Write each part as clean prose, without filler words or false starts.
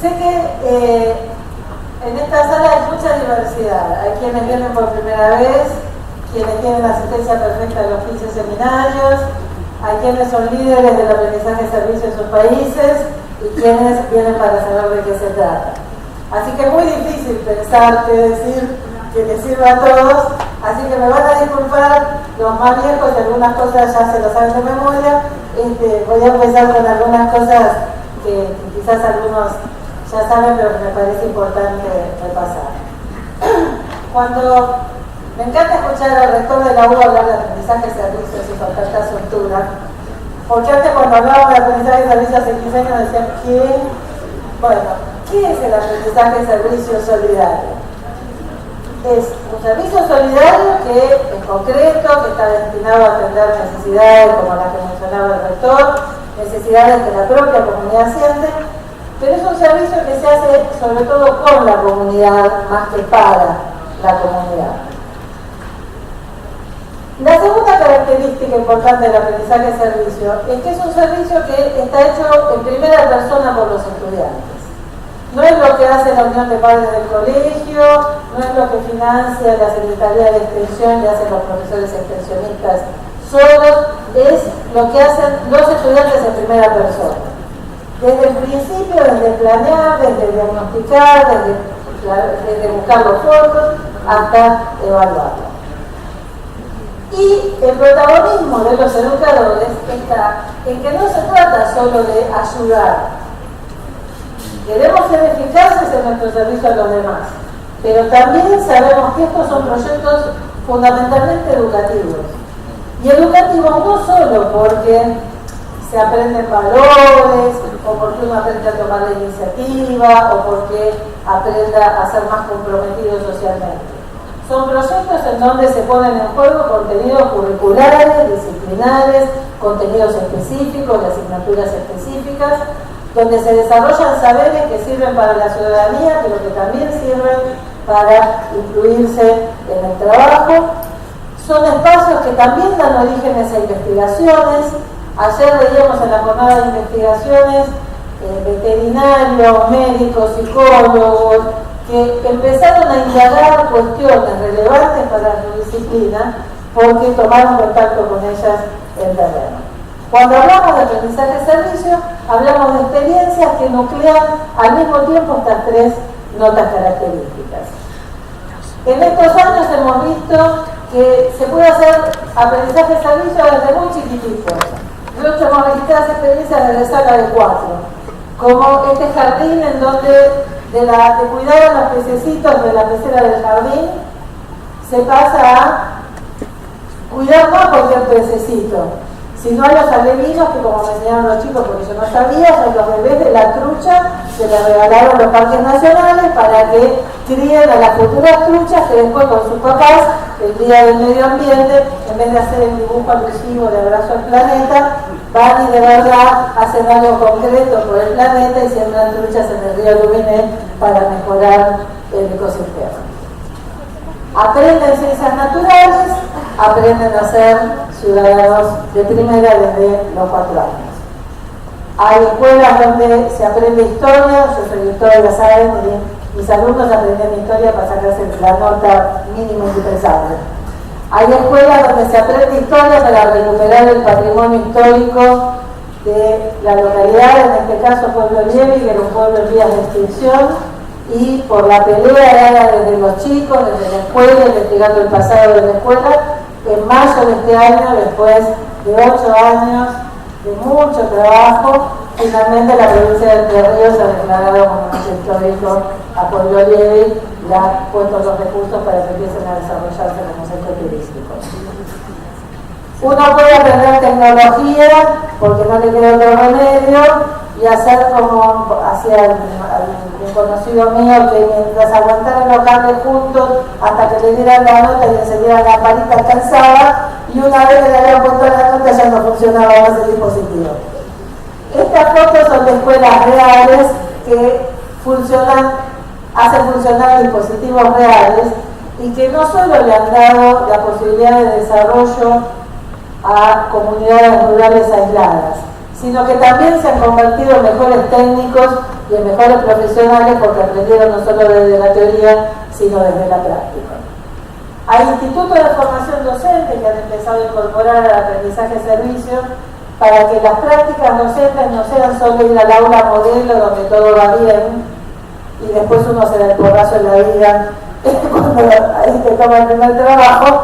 Sé que en esta sala hay mucha diversidad. Hay quienes vienen por primera vez, quienes tienen asistencia perfecta a los 15 seminarios, hay quienes son líderes del aprendizaje de servicio en sus países y quienes vienen para saber de qué se trata. Así que es muy difícil pensar qué decir que les sirva a todos, así que me van a disculpar los más viejos, y algunas cosas ya se lo saben de memoria. Voy a empezar con algunas cosas que quizás algunos ya saben, pero que me parece importante repasar. Cuando me encanta escuchar al rector de la U hablar de aprendizaje de servicios y con tanta soltura, porque antes cuando hablábamos de aprendizaje de servicios hace 15 años decían ¿qué es el aprendizaje de servicio solidario? Es un servicio solidario que en concreto, que está destinado a atender necesidades como las que mencionaba el rector, necesidades que la propia comunidad siente, pero es un servicio que se hace sobre todo con la comunidad más que para la comunidad. La segunda característica importante del aprendizaje de servicio es que es un servicio que está hecho en primera persona por los estudiantes. No es lo que hace la Unión de Padres del Colegio, no es lo que financia la Secretaría de Extensión y hacen los profesores extensionistas solos, es lo que hacen los estudiantes en primera persona. Desde el principio, desde planear, desde diagnosticar, desde buscar los fondos, hasta evaluarlo. Y el protagonismo de los educadores está en que no se trata solo de ayudar. Queremos ser eficaces en nuestro servicio a los demás, pero también sabemos que estos son proyectos fundamentalmente educativos. Y educativos no solo porque se aprenden valores, o porque uno aprende a tomar la iniciativa, o porque aprenda a ser más comprometido socialmente. Son proyectos en donde se ponen en juego contenidos curriculares, disciplinares, contenidos específicos, de asignaturas específicas, donde se desarrollan saberes que sirven para la ciudadanía, pero que también sirven para incluirse en el trabajo. Son espacios que también dan orígenes a investigaciones. Ayer veíamos en la jornada de investigaciones veterinarios, médicos, psicólogos, que empezaron a indagar cuestiones relevantes para su disciplina porque tomaron contacto con ellas en terreno. Cuando hablamos de aprendizaje de servicio, hablamos de experiencias que nuclean al mismo tiempo estas tres notas características. En estos años hemos visto que se puede hacer aprendizaje de servicio desde muy chiquititos. Nosotros hemos registrado experiencias desde sala de 4, como este jardín en donde de cuidar a los pececitos de la pecera del jardín se pasa a cuidar no a cualquier pececito, sino a los alevinos que, como me enseñaron los chicos, porque yo no sabía, son los bebés de la trucha que les regalaron los parques nacionales para que críen a las futuras truchas que después con sus papás, el día del medio ambiente, en vez de hacer el dibujo alusivo de abrazo al planeta, van y de verdad hacen algo concreto por el planeta y siembran truchas en el río Lubiné para mejorar el ecosistema. Aprenden ciencias naturales, aprenden a ser ciudadanos de primera desde los 4 años. Hay escuelas donde se aprende historia, yo soy historia, saben, y mis alumnos aprenden historia para sacarse la nota mínima indispensable. Hay escuelas donde se aprende historia para recuperar el patrimonio histórico de la localidad, en este caso Pueblo Lievi, que era un pueblo en vías de extinción, y por la pelea dada desde los chicos, desde la escuela, investigando el pasado de la escuela, en mayo de este año, después de 8 años de mucho trabajo, finalmente la provincia de Entre Ríos ha declarado monumento histórico a Pueblo Lievi y ha puesto los recursos para que empiecen a desarrollarse como centro turístico. Uno puede aprender tecnología porque no le queda otro remedio y hacer como hacía un conocido mío, que mientras aguantaran los cables juntos hasta que le dieran la nota y encendieran la varita alcanzaba, y una vez que le habían puesto la nota ya no funcionaba más el dispositivo. Estas fotos son de escuelas reales que hacen funcionar dispositivos reales y que no solo le han dado la posibilidad de desarrollo a comunidades rurales aisladas, sino que también se han convertido en mejores técnicos y en mejores profesionales porque aprendieron no solo desde la teoría, sino desde la práctica. Hay institutos de formación docente que han empezado a incorporar al aprendizaje-servicio para que las prácticas docentes no sean solo ir al aula modelo donde todo va bien y después uno se da el porrazo en la vida cuando ahí te toma el primer trabajo,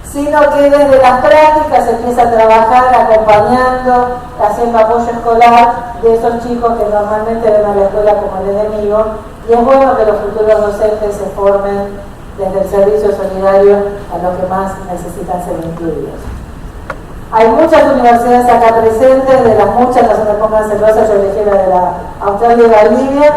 sino que desde las prácticas se empieza a trabajar acompañando, haciendo apoyo escolar de esos chicos que normalmente ven a la escuela como el enemigo, y es bueno que los futuros docentes se formen desde el servicio solidario a los que más necesitan ser incluidos. Hay muchas universidades acá presentes, de las muchas, no se me pongan celosas, yo elegí la de la Australia y Bolivia.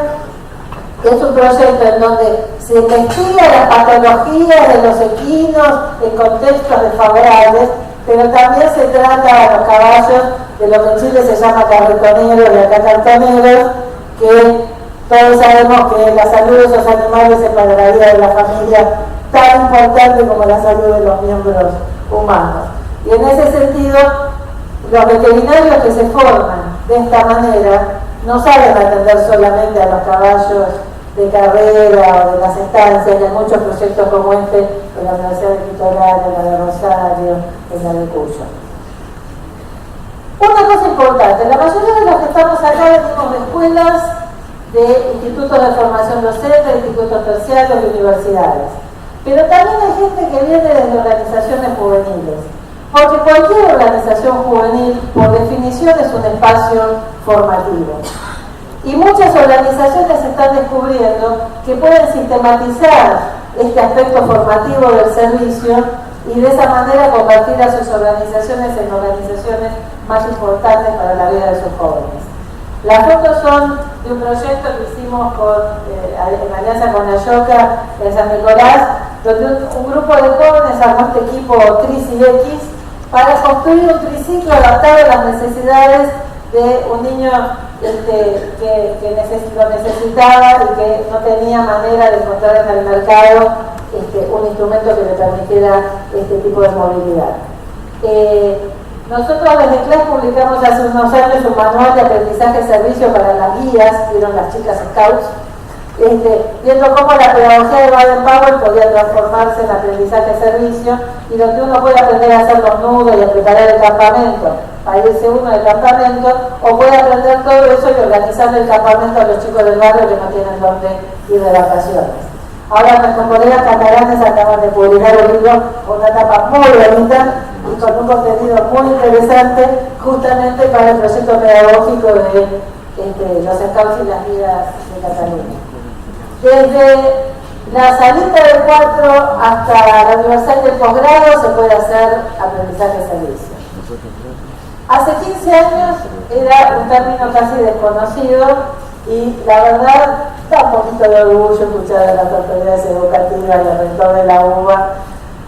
Es un proyecto en donde se investiga las patologías de los equinos en contextos desfavorables, pero también se trata a los caballos de lo que en Chile se llama carretoneros y acá cartoneros, que todos sabemos que la salud de esos animales es para la vida de la familia tan importante como la salud de los miembros humanos. Y en ese sentido, los veterinarios que se forman de esta manera no saben atender solamente a los caballos de carrera o de las estancias, y hay muchos proyectos como este en la Universidad del Litoral, en la de Rosario, en la de Cuyo. Una cosa importante, la mayoría de los que estamos acá venimos de escuelas, de institutos de formación docente, de institutos terciarios, de universidades. Pero también hay gente que viene desde organizaciones juveniles, porque cualquier organización juvenil, por definición, es un espacio formativo. Y muchas organizaciones están descubriendo que pueden sistematizar este aspecto formativo del servicio y de esa manera convertir a sus organizaciones en organizaciones más importantes para la vida de sus jóvenes. Las fotos son de un proyecto que hicimos en alianza con Ayoca en San Nicolás, donde un grupo de jóvenes armó este equipo Tris y X para construir un triciclo adaptado a las necesidades de un niño que lo necesitaba y que no tenía manera de encontrar en el mercado un instrumento que le permitiera este tipo de movilidad. Nosotros desde CLAS publicamos hace unos años un manual de aprendizaje-servicio para las guías, vieron las chicas Scouts, viendo cómo la pedagogía de Baden-Powell podía transformarse en aprendizaje-servicio y donde uno puede aprender a hacer los nudos y a preparar el campamento, a irse uno del campamento, o puede aprender todo eso y organizarle el campamento a los chicos del barrio que no tienen dónde ir de vacaciones. Ahora nuestros colegas catalanes acaban de publicar un libro con una tapa muy bonita y con un contenido muy interesante justamente para el proyecto pedagógico de los Scouts y las guías de Cataluña. Desde la salida del 4 hasta la universidad del posgrado se puede hacer aprendizaje-servicio. Hace 15 años era un término casi desconocido y la verdad da un poquito de orgullo escuchar a las autoridades educativas y al rector de la UBA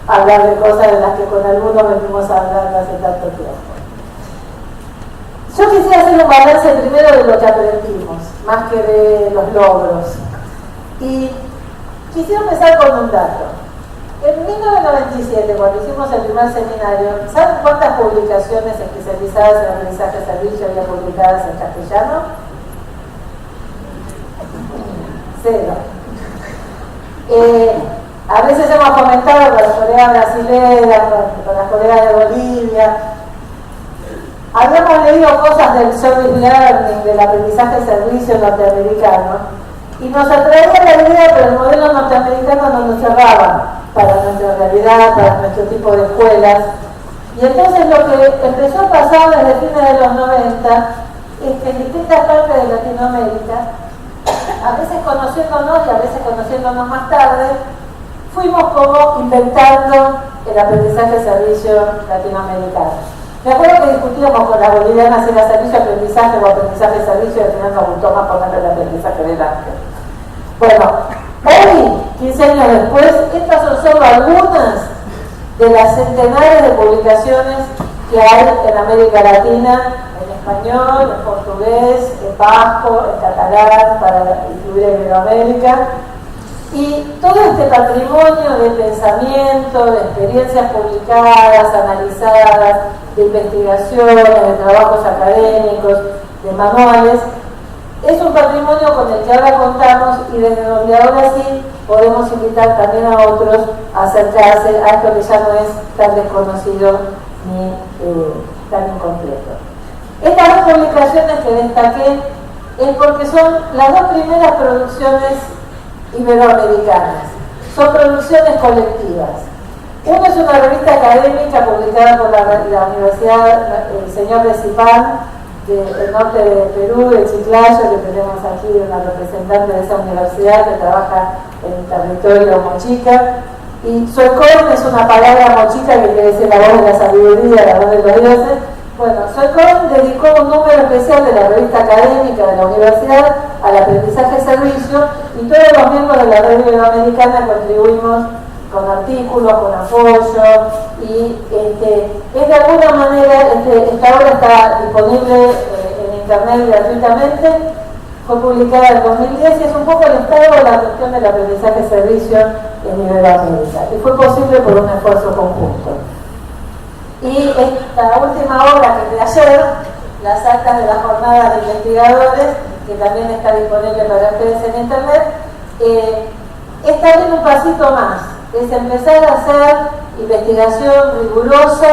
hablar de cosas de las que con algunos venimos hablando hace tanto tiempo. Yo quisiera hacer un balance primero de lo que aprendimos, más que de los logros. Y quisiera empezar con un dato. En 1997, cuando hicimos el primer seminario, ¿saben cuántas publicaciones especializadas en aprendizaje-servicio había publicadas en castellano? 0. A veces hemos comentado con las colegas brasileñas, con las colegas de Bolivia. Habíamos leído cosas del service learning, del aprendizaje-servicio norteamericano, y nos atraía la idea, pero el modelo norteamericano no nos cerraba para nuestra realidad, para nuestro tipo de escuelas. Y entonces lo que empezó a pasar desde fines de los 90 es que en distintas partes de Latinoamérica, a veces conociéndonos y a veces conociéndonos más tarde, fuimos como inventando el aprendizaje-servicio latinoamericano. Me acuerdo que discutíamos con las bolivianas si era servicio-aprendizaje o aprendizaje-servicio y al final nos gustó más ponerle el aprendizaje delante. Bueno, hoy, 15 años después, estas son solo algunas de las centenares de publicaciones que hay en América Latina, en español, en portugués, en vasco, en catalán, para incluir en Iberoamérica. Y todo este patrimonio de pensamiento, de experiencias publicadas, analizadas, de investigaciones, de trabajos académicos, de manuales, es un patrimonio con el que ahora contamos y desde donde ahora sí podemos invitar también a otros a acercarse a esto que ya no es tan desconocido ni tan incompleto. Estas dos publicaciones que destaqué es porque son las dos primeras producciones iberoamericanas. Son producciones colectivas. Uno es una revista académica publicada por la Universidad El Señor de Zipán, del norte de Perú, de Chiclayo, que tenemos aquí una representante de esa universidad que trabaja en el territorio mochica. Y Soycoin es una palabra mochica que quiere decir la voz de la sabiduría, la voz de los dioses. Bueno, Soycoin dedicó un número especial de la revista académica de la universidad al aprendizaje-servicio y todos los miembros de la red iberoamericana contribuimos con artículos, con apoyo y es de alguna manera, esta obra está disponible en internet gratuitamente, fue publicada en 2010 y es un poco el estado de la cuestión del aprendizaje-servicio en Iberoamérica y fue posible por un esfuerzo conjunto. Y esta última obra que de ayer, las actas de las jornadas de investigadores, que también está disponible para ustedes en internet, es también un pasito más, es empezar a hacer investigación rigurosa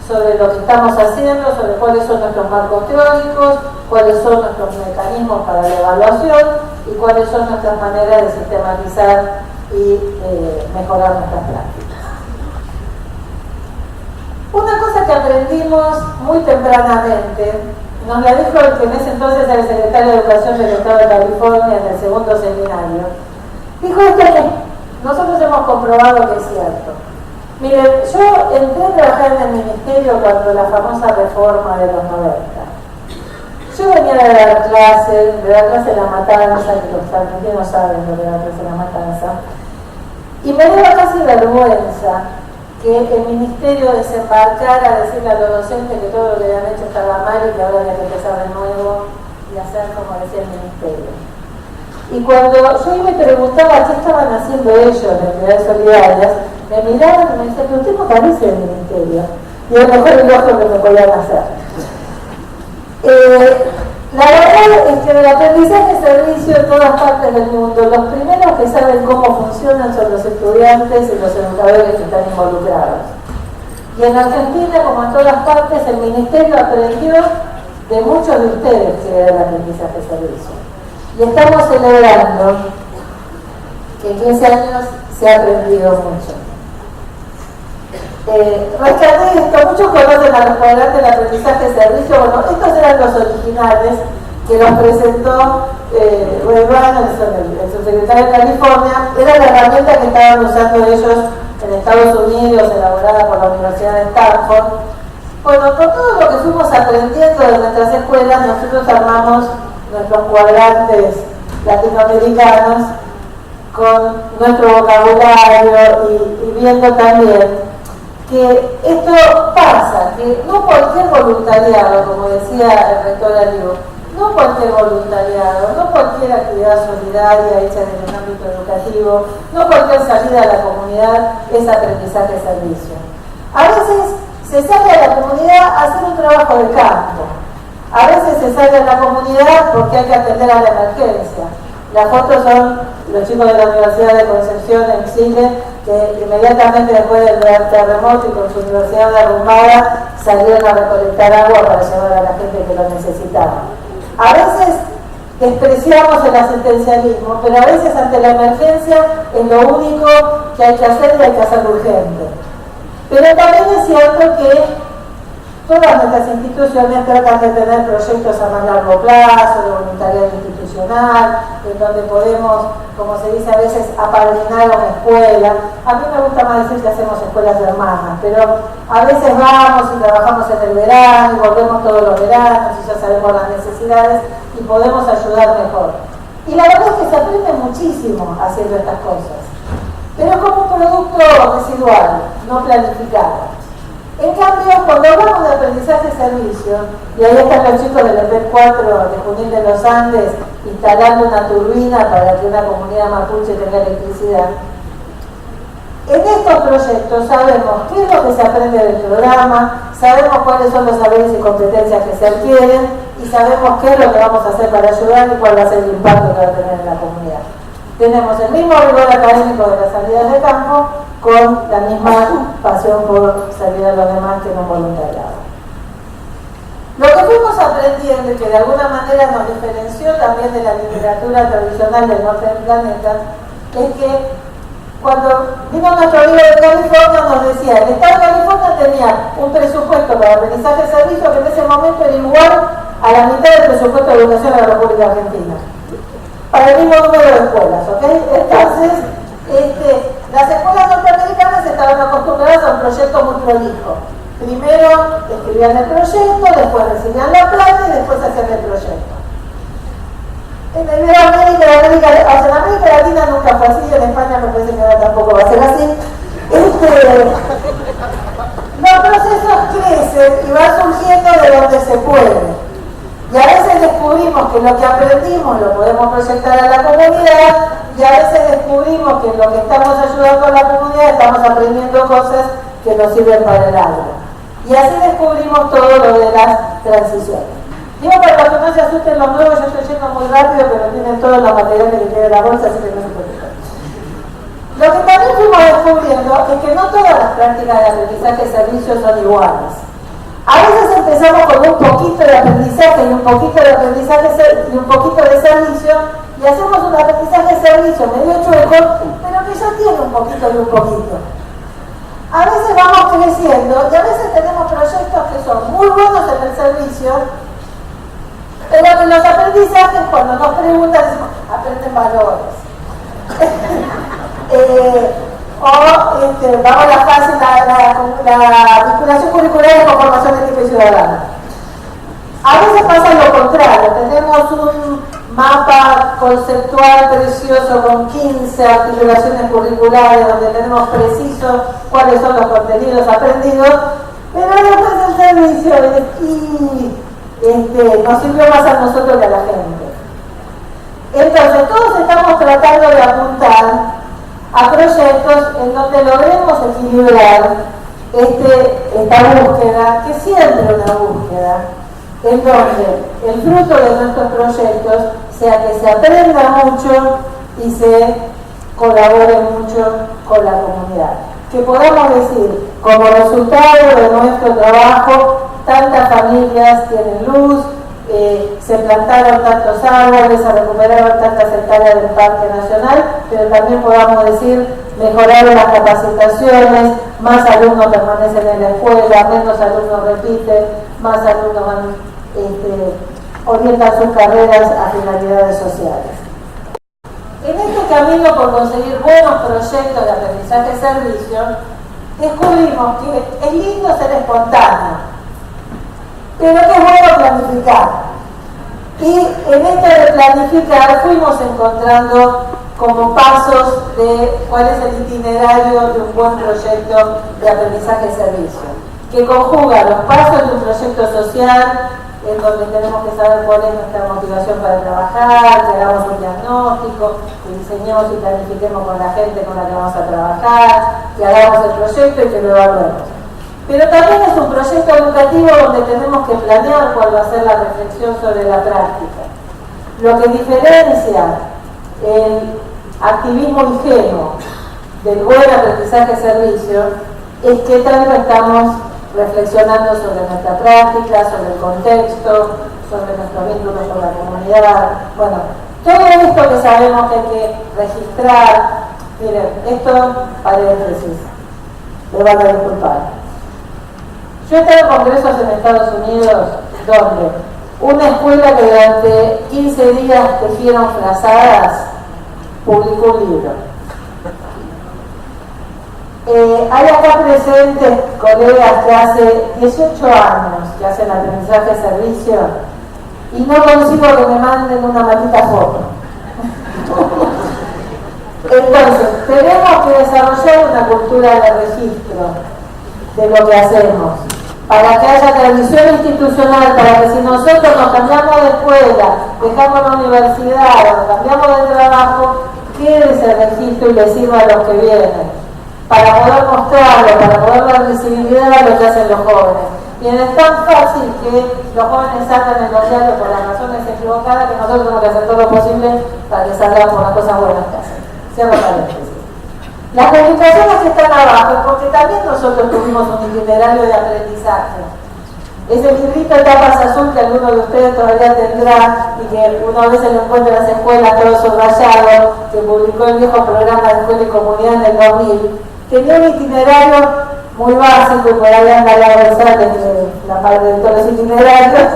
sobre lo que estamos haciendo, sobre cuáles son nuestros marcos teóricos, cuáles son nuestros mecanismos para la evaluación y cuáles son nuestras maneras de sistematizar y mejorar nuestras prácticas. Una cosa que aprendimos muy tempranamente, nos la dijo el que en ese entonces era el secretario de Educación del Estado de California en el segundo seminario, dijo esto que nosotros hemos comprobado que es cierto. Miren, yo entré a trabajar en el ministerio cuando la famosa reforma de los 90. Yo venía de dar clase de la matanza, que los argentinos saben lo de la clase de la matanza, y me daba casi vergüenza que el ministerio desembarcara a decirle a los docentes que todo lo que habían hecho estaba mal y que ahora había que empezar de nuevo y hacer como decía el ministerio. Y cuando yo me preguntaba qué estaban haciendo ellos en entidades solidarias, me miraban y me decían, pero usted no parece del ministerio. Y es mejor el ojo que me podían hacer. La verdad es que en el aprendizaje-servicio en todas partes del mundo, los primeros que saben cómo funcionan son los estudiantes y los educadores que están involucrados. Y en Argentina, como en todas partes, el ministerio aprendió de muchos de ustedes que era el aprendizaje-servicio. Y estamos celebrando que en 15 años se ha aprendido mucho. Rescaté esto, muchos conocen a los cuadrantes del aprendizaje-servicio. Bueno, estos eran los originales que los presentó Ray Branson, el subsecretario de California. Era la herramienta que estaban usando ellos en Estados Unidos, elaborada por la Universidad de Stanford. Bueno, con todo lo que fuimos aprendiendo de nuestras escuelas, nosotros armamos nuestros cuadrantes latinoamericanos con nuestro vocabulario y viendo también que esto pasa, que no cualquier voluntariado, como decía el rector Aliu, no cualquier voluntariado, no cualquier actividad solidaria hecha en el ámbito educativo, no cualquier salida a la comunidad es aprendizaje-servicio. A veces se sale a la comunidad a hacer un trabajo de campo. A veces se sale a la comunidad porque hay que atender a la emergencia. Las fotos son los chicos de la Universidad de Concepción en Chile, que inmediatamente después del terremoto y con su universidad derrumbada salieron a recolectar agua para llevar a la gente que lo necesitaba. A veces despreciamos el asistencialismo, pero a veces ante la emergencia es lo único que hay que hacer y hay que hacerlo urgente. Pero también es cierto que todas nuestras instituciones tratan de tener proyectos a más largo plazo, de voluntariado institucional, en donde podemos, como se dice a veces, apadrinar una escuela. A mí me gusta más decir que hacemos escuelas hermanas, pero a veces vamos y trabajamos en el verano y volvemos todos los veranos y ya sabemos las necesidades y podemos ayudar mejor. Y la verdad es que se aprende muchísimo haciendo estas cosas, pero es como un producto residual, no planificado. En cambio, cuando hablamos de aprendizaje-servicio, y ahí están los chicos del EPEP 4 de Junín de los Andes instalando una turbina para que una comunidad mapuche tenga electricidad, en estos proyectos sabemos qué es lo que se aprende del programa, sabemos cuáles son los saberes y competencias que se adquieren y sabemos qué es lo que vamos a hacer para ayudar y cuál va a ser el impacto que va a tener en la comunidad. Tenemos el mismo rigor académico de las salidas de campo con la misma pasión por servir a los demás que en un voluntariado. Lo que fuimos aprendiendo y que de alguna manera nos diferenció también de la literatura tradicional del norte del planeta es que cuando vino nuestro libro de California nos decía, el Estado de California tenía un presupuesto para aprendizaje de servicio que en ese momento era igual a la mitad del presupuesto de educación de la República Argentina, para el mismo número de escuelas, ¿ok? Entonces, las escuelas norteamericanas estaban acostumbradas a un proyecto muy prolijo. Primero escribían el proyecto, después recibían la plata y después hacían el proyecto. En América Latina nunca fue así, en España me parece que ahora tampoco va a ser así. Los procesos crecen y van surgiendo de donde se puede. Y a veces descubrimos que lo que aprendimos lo podemos proyectar a la comunidad y a veces descubrimos que en lo que estamos ayudando a la comunidad estamos aprendiendo cosas que nos sirven para el aula. Y así descubrimos todo lo de las transiciones. Digo para que no se asusten los nuevos, yo estoy yendo muy rápido, pero tienen todos los materiales que tiene la bolsa, así que no se preocupen. Lo que también fuimos descubriendo es que no todas las prácticas de aprendizaje y servicio son iguales. A veces empezamos con un poquito de aprendizaje y un poquito de aprendizaje y un poquito de servicio y hacemos un aprendizaje de servicio medio chueco, pero que ya tiene un poquito y un poquito. A veces vamos creciendo y a veces tenemos proyectos que son muy buenos en el servicio, pero en los aprendizajes cuando nos preguntan decimos, aprenden valores. Vamos a la fase, la vinculación curricular con formación ética y ciudadana. A veces pasa lo contrario, tenemos un mapa conceptual precioso con 15 articulaciones curriculares donde tenemos preciso cuáles son los contenidos aprendidos, pero después el servicio nos sirvió más a nosotros que a la gente. Entonces todos estamos tratando de apuntar a proyectos en donde logremos equilibrar esta búsqueda, que siempre es una búsqueda, en donde el fruto de nuestros proyectos sea que se aprenda mucho y se colabore mucho con la comunidad. Que podamos decir, como resultado de nuestro trabajo, tantas familias tienen luz, se plantaron tantos árboles, se recuperaron tantas hectáreas del Parque Nacional, pero también podamos decir, mejoraron las capacitaciones, más alumnos permanecen en la escuela, menos alumnos repiten, más alumnos orientan sus carreras a finalidades sociales. En este camino por conseguir buenos proyectos de aprendizaje y servicio, descubrimos que es lindo ser espontáneo, pero que es bueno planificar. Y en esto de planificar fuimos encontrando como pasos de cuál es el itinerario de un buen proyecto de aprendizaje y servicio, que conjuga los pasos de un proyecto social, en donde tenemos que saber cuál es nuestra motivación para trabajar, que hagamos un diagnóstico, que diseñemos y planifiquemos con la gente con la que vamos a trabajar, que hagamos el proyecto y que lo evaluemos. Pero también es un proyecto educativo donde tenemos que planear cuál va a ser la reflexión sobre la práctica. Lo que diferencia el activismo ingenuo del buen aprendizaje-servicio es que tanto estamos reflexionando sobre nuestra práctica, sobre el contexto, sobre nuestros vínculos con la comunidad. Bueno, todo esto que sabemos que hay que registrar. Miren, esto paréntesis, me van a disculpar. Yo he estado en congresos en Estados Unidos donde una escuela que durante 15 días tejieron frazadas publicó un libro. Hay acá presentes colegas que hace 18 años que hacen aprendizaje de servicio y no consigo que me manden una maldita foto. Entonces, tenemos que desarrollar una cultura de registro de lo que hacemos, para que haya tradición institucional, para que si nosotros nos cambiamos de escuela, dejamos la universidad, nos cambiamos de trabajo, quede ese registro y le sirva a los que vienen, para poder mostrarlo, para poder dar visibilidad a lo que hacen los jóvenes. Bien, es tan fácil que los jóvenes salgan en los diarios por las razones equivocadas que nosotros tenemos que hacer todo lo posible para que salgan por las cosas buenas que hacen. Cierro paréntesis. Las publicaciones que están abajo, porque también nosotros tuvimos un itinerario de aprendizaje. Ese librito de tapas azul que alguno de ustedes todavía tendrá y que una vez se lo encuentra en las escuelas todo subrayado, que publicó el viejo programa de Escuela y Comunidad en el 2000, tenía un itinerario muy básico y por ahí anda la versal de la parte de todos los itinerarios.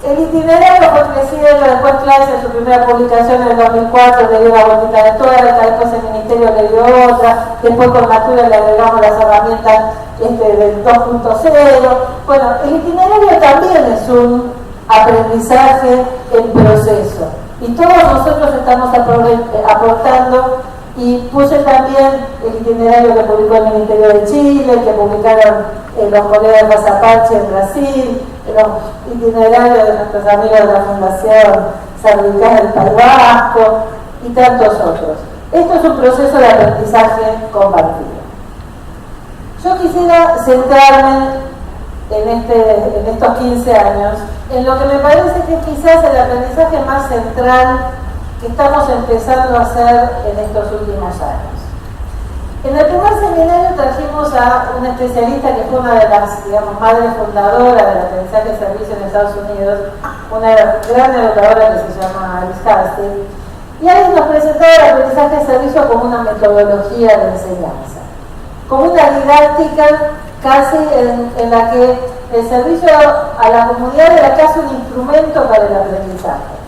El itinerario fue creciendo, después Clase en su primera publicación en el 2004 le dio una vueltita de tuerca, después el Ministerio le dio otra, después con Natura le agregamos las herramientas del 2.0. Bueno, el itinerario también es un aprendizaje en proceso y todos nosotros estamos aportando. Y puse también el itinerario que publicó el Ministerio de Chile, que publicaron los colegas de Mazapache en Brasil, los itinerarios de nuestros amigos de la Fundación Cervical del País Vasco y tantos otros. Esto es un proceso de aprendizaje compartido. Yo quisiera centrarme en estos 15 años en lo que me parece que es quizás el aprendizaje más central que estamos empezando a hacer en estos últimos años. En el primer seminario trajimos a una especialista que fue una de las, madres fundadoras del aprendizaje de servicio en Estados Unidos, una gran educadora que se llama Alice Hasted, y ahí nos presentaba el aprendizaje de servicio como una metodología de enseñanza, como una didáctica casi en la que el servicio a la comunidad era casi un instrumento para el aprendizaje.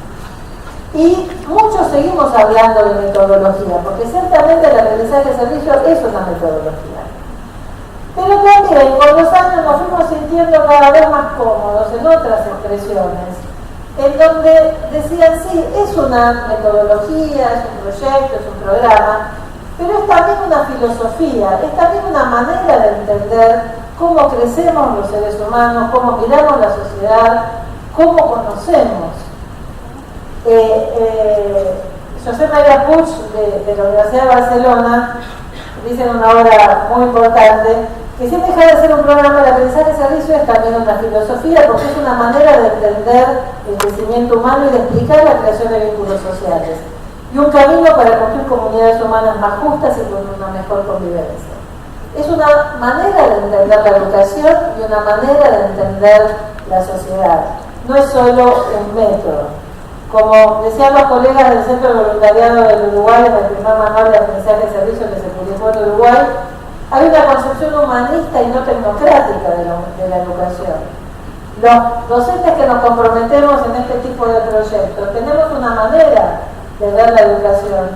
Y muchos seguimos hablando de metodología, porque ciertamente el aprendizaje de servicio es una metodología. Pero también con los años nos fuimos sintiendo cada vez más cómodos en otras expresiones, en donde decían, sí, es una metodología, es un proyecto, es un programa, pero es también una filosofía, es también una manera de entender cómo crecemos los seres humanos, cómo miramos la sociedad, cómo conocemos. José María Puig de la Universidad de Barcelona dice en una obra muy importante que sin dejar de ser un programa de aprendizaje de servicio es también una filosofía, porque es una manera de entender el crecimiento humano y de explicar la creación de vínculos sociales y un camino para construir comunidades humanas más justas y con una mejor convivencia. Es una manera de entender la educación y una manera de entender la sociedad, no es solo un método. Como decían los colegas del Centro de Voluntariado del Uruguay, en el primer manual de aprendizaje de servicio que se publicó en Uruguay, hay una concepción humanista y no tecnocrática de la educación. Los docentes que nos comprometemos en este tipo de proyectos tenemos una manera de ver la educación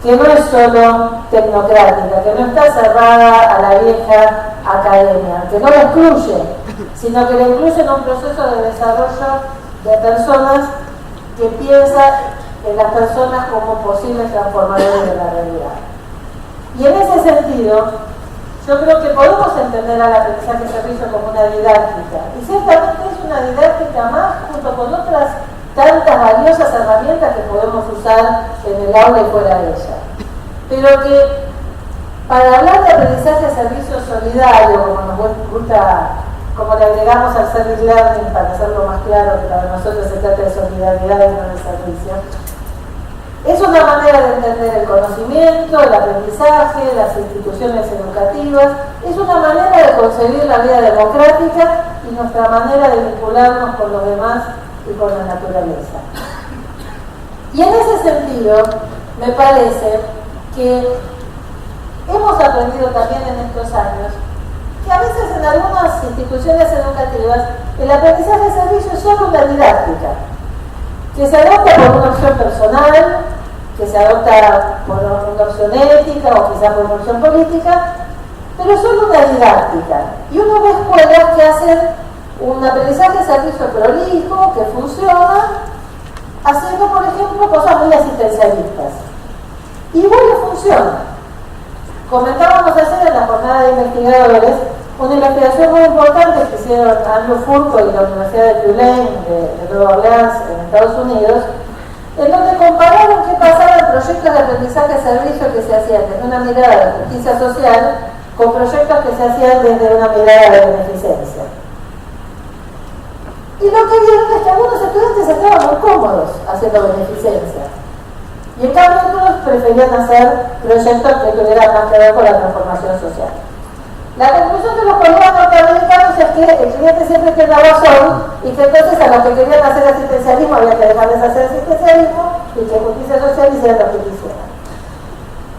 que no es solo tecnocrática, que no está cerrada a la vieja academia, que no la excluye, sino que la incluye en un proceso de desarrollo de personas que piensa en las personas como posibles transformadores de la realidad. Y en ese sentido, yo creo que podemos entender al aprendizaje de servicio como una didáctica, y ciertamente es una didáctica más junto con otras tantas valiosas herramientas que podemos usar en el aula y fuera de ella. Pero que para hablar de aprendizaje de servicio solidario, como nos gusta, como le agregamos al service learning para hacerlo más claro, que para nosotros se trata de solidaridad y no de servicio, es una manera de entender el conocimiento, el aprendizaje, las instituciones educativas, es una manera de concebir la vida democrática y nuestra manera de vincularnos con los demás y con la naturaleza. Y en ese sentido, me parece que hemos aprendido también en estos años que a veces en algunas instituciones educativas el aprendizaje de servicio es solo una didáctica, que se adopta por una opción personal, que se adopta por una opción ética o quizá por una opción política, pero es solo una didáctica. Y uno ve escuelas que hacen un aprendizaje de servicio prolijo, que funciona, haciendo, por ejemplo, cosas muy asistencialistas. Y bueno, funciona. Comentábamos ayer en la jornada de investigadores una investigación muy importante que hicieron Andrew Furco y la Universidad de Tulane de Nueva Orleans en Estados Unidos, en donde compararon qué pasaba en proyectos de aprendizaje de servicio que se hacían desde una mirada de justicia social con proyectos que se hacían desde una mirada de beneficencia. Y lo que vieron es que algunos estudiantes estaban muy cómodos haciendo beneficencia. Y en cambio otros preferían hacer proyectos que tuvieran más que ver con la transformación social. La conclusión de los colegas norteamericanos es que el cliente siempre tiene razón y que entonces a los que querían hacer asistencialismo había que dejarles hacer asistencialismo y que justicia social hicieran lo que quisieran.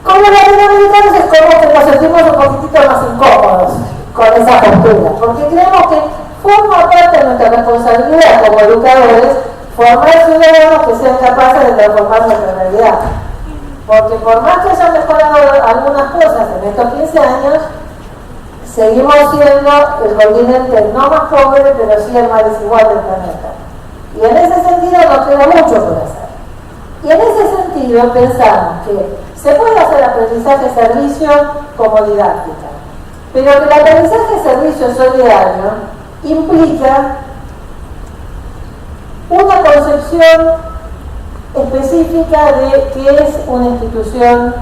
Con los latinoamericanos es como que nos sentimos un poquitito más incómodos con esa postura, porque creemos que forma parte de nuestra responsabilidad como educadores formar ciudadanos que sean capaces de transformar nuestra realidad. Porque por más que hayan mejorado algunas cosas en estos 15 años, seguimos siendo el continente no más pobre, pero sí el más desigual del planeta. Y en ese sentido nos queda mucho por hacer. Y en ese sentido pensamos que se puede hacer aprendizaje-servicio como didáctica, pero que el aprendizaje-servicio solidario implica una concepción específica de qué es una institución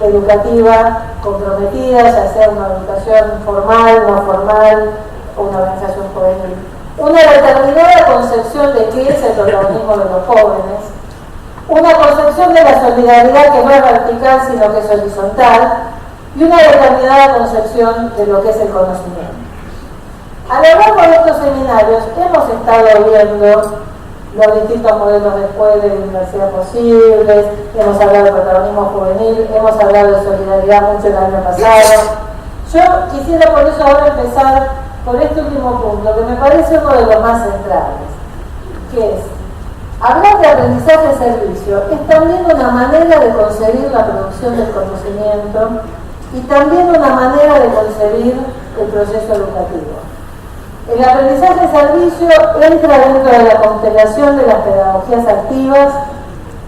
educativa comprometida, ya sea una educación formal, no formal, o una organización juvenil. Una determinada concepción de qué es el protagonismo de los jóvenes, una concepción de la solidaridad que no es vertical sino que es horizontal, y una determinada concepción de lo que es el conocimiento. A lo largo de estos seminarios hemos estado viendo los distintos modelos de escuela y de universidad posibles, hemos hablado de protagonismo juvenil, hemos hablado de solidaridad mucho el año pasado. Yo quisiera por eso ahora empezar por este último punto, que me parece uno de los más centrales, que es, hablar de aprendizaje-servicio es también una manera de concebir la producción del conocimiento y también una manera de concebir el proceso educativo. El aprendizaje-servicio entra dentro de la constelación de las pedagogías activas,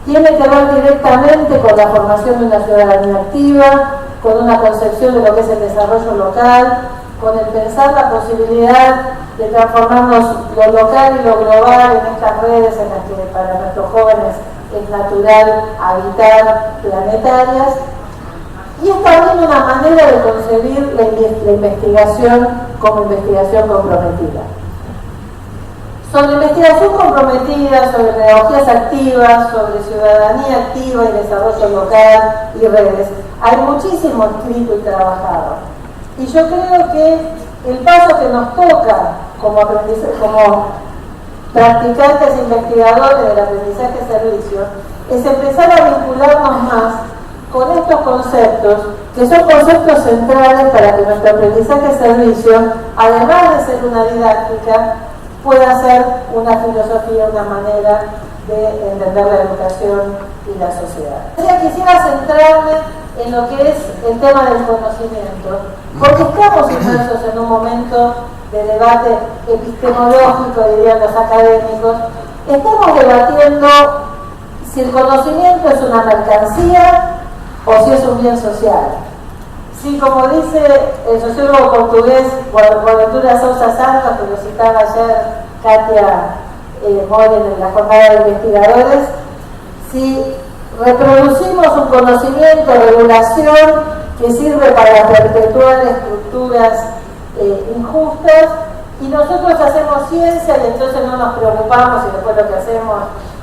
tiene que ver directamente con la formación de una ciudadanía activa, con una concepción de lo que es el desarrollo local, con el pensar la posibilidad de transformarnos lo local y lo global en estas redes en las que para nuestros jóvenes es natural habitar planetarias. Y es también una manera de concebir la investigación como investigación comprometida. Sobre investigación comprometida, sobre pedagogías activas, sobre ciudadanía activa y desarrollo local y redes, hay muchísimo escrito y trabajado. Y yo creo que el paso que nos toca como practicantes e investigadores del aprendizaje-servicio es empezar a vincularnos más con estos conceptos, que son conceptos centrales para que nuestro aprendizaje-servicio, además de ser una didáctica, pueda ser una filosofía, una manera de entender la educación y la sociedad. Quisiera centrarme en lo que es el tema del conocimiento, porque estamos inmersos en un momento de debate epistemológico, dirían los académicos. Estamos debatiendo si el conocimiento es una mercancía o si es un bien social. Sí, como dice el sociólogo portugués Boaventura Sousa Santos, que lo citaba ayer Katia Moren en la jornada de investigadores, si reproducimos un conocimiento, regulación que sirve para perpetuar estructuras injustas, y nosotros hacemos ciencia y entonces no nos preocupamos y después lo que hacemos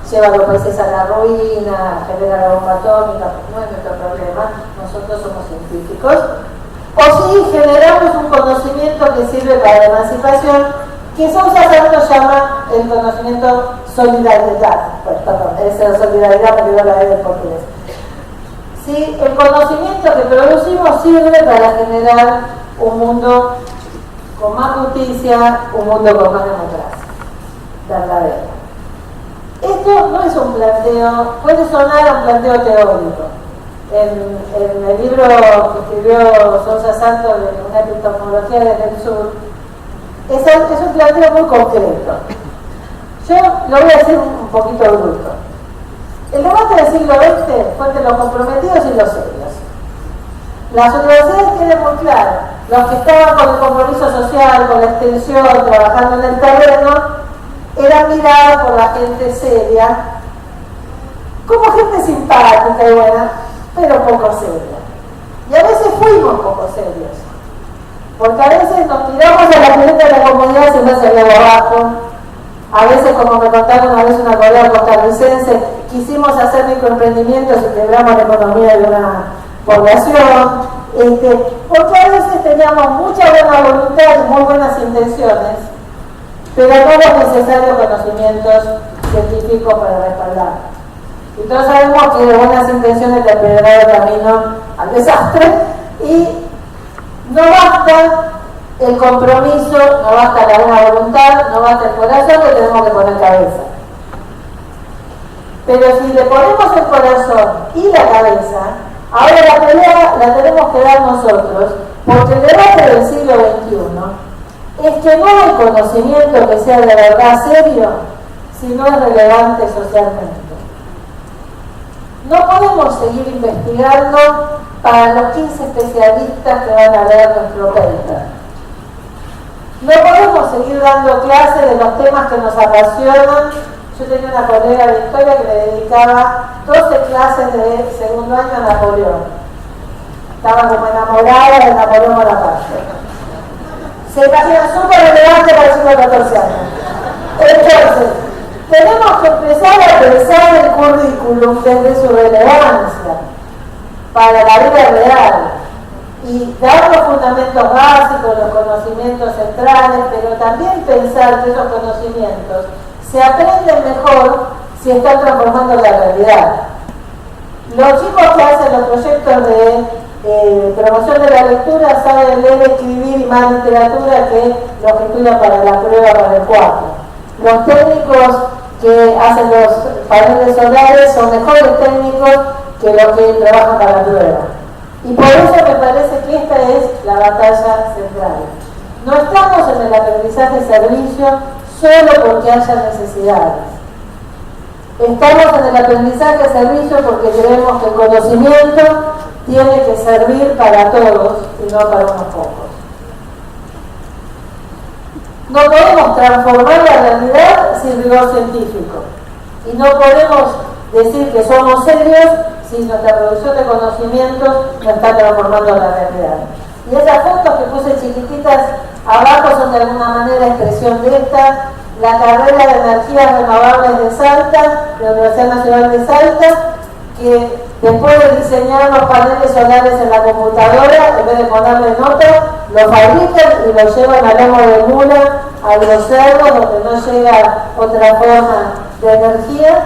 lleva a los países a la ruina, genera la bomba atómica, pues no es nuestro problema, nosotros somos científicos. O si generamos un conocimiento que sirve para la emancipación, que Sousa Santos llama el conocimiento solidaridad. Pues perdón, es la solidaridad porque yo la veo en portugués. Si el conocimiento que producimos sirve para generar un mundo con más justicia, un mundo con más democracia verdadera. Esto no es un planteo, puede sonar a un planteo teórico. En el libro que escribió Sousa Santos de una epistemología desde el sur, es un planteo muy concreto. Yo lo voy a decir un poquito bruto. El debate del siglo XX fue entre los comprometidos y los serios. Las universidades tienen muy claro, los que estaban con el compromiso social, con la extensión, trabajando en el terreno, eran mirados por la gente seria, como gente simpática y buena, pero poco seria. Y a veces fuimos poco serios, porque a veces nos tiramos a la pileta de la comunidad sin hacer algo abajo, A veces, como me contaron una vez una colega costarricense, quisimos hacer microemprendimientos y quebramos la economía de una población, porque a veces teníamos mucha buena voluntad y muy buenas intenciones, pero no los necesarios conocimientos científicos para respaldar. Y todos sabemos que de buenas intenciones te empedrará el camino al desastre, y no basta el compromiso, no basta la buena voluntad, no basta el corazón, le tenemos que poner cabeza. Pero si le ponemos el corazón y la cabeza, ahora la pelea la tenemos que dar nosotros, porque el debate del siglo XXI es que no hay conocimiento que sea de verdad serio si no es relevante socialmente. No podemos seguir investigando para los 15 especialistas que van a leer nuestro paper. No podemos seguir dando clases de los temas que nos apasionan. Yo tenía una colega de historia que le dedicaba 12 clases de segundo año a Napoleón. Estaba como enamorada de Napoleón Bonaparte. Se imagina súper relevante para chicos de 14 años. Entonces, tenemos que empezar a pensar el currículum desde su relevancia para la vida real y dar los fundamentos básicos, los conocimientos centrales, pero también pensar que esos conocimientos se aprenden mejor si están transformando la realidad. Los chicos que hacen los proyectos de promoción de la lectura saben leer, escribir y más literatura que los que estudian para la prueba para el 4. Los técnicos que hacen los paneles solares son mejores técnicos que los que trabajan para la prueba. Y por eso me parece que esta es la batalla central. No estamos en el aprendizaje-servicio solo porque haya necesidades. Estamos en el aprendizaje-servicio porque creemos que el conocimiento tiene que servir para todos y no para unos pocos. No podemos transformar la realidad sin rigor científico. Y no podemos decir que somos serios si nuestra producción de conocimientos no está transformando la realidad. Y esas fotos que puse chiquititas abajo son de alguna manera expresión de esta. La carrera de energías renovables de Salta, de la Universidad Nacional de Salta, que después de diseñar los paneles solares en la computadora, en vez de ponerle nota, los fabrican y los llevan a lomo de mula, a los cerros, donde no llega otra forma de energía,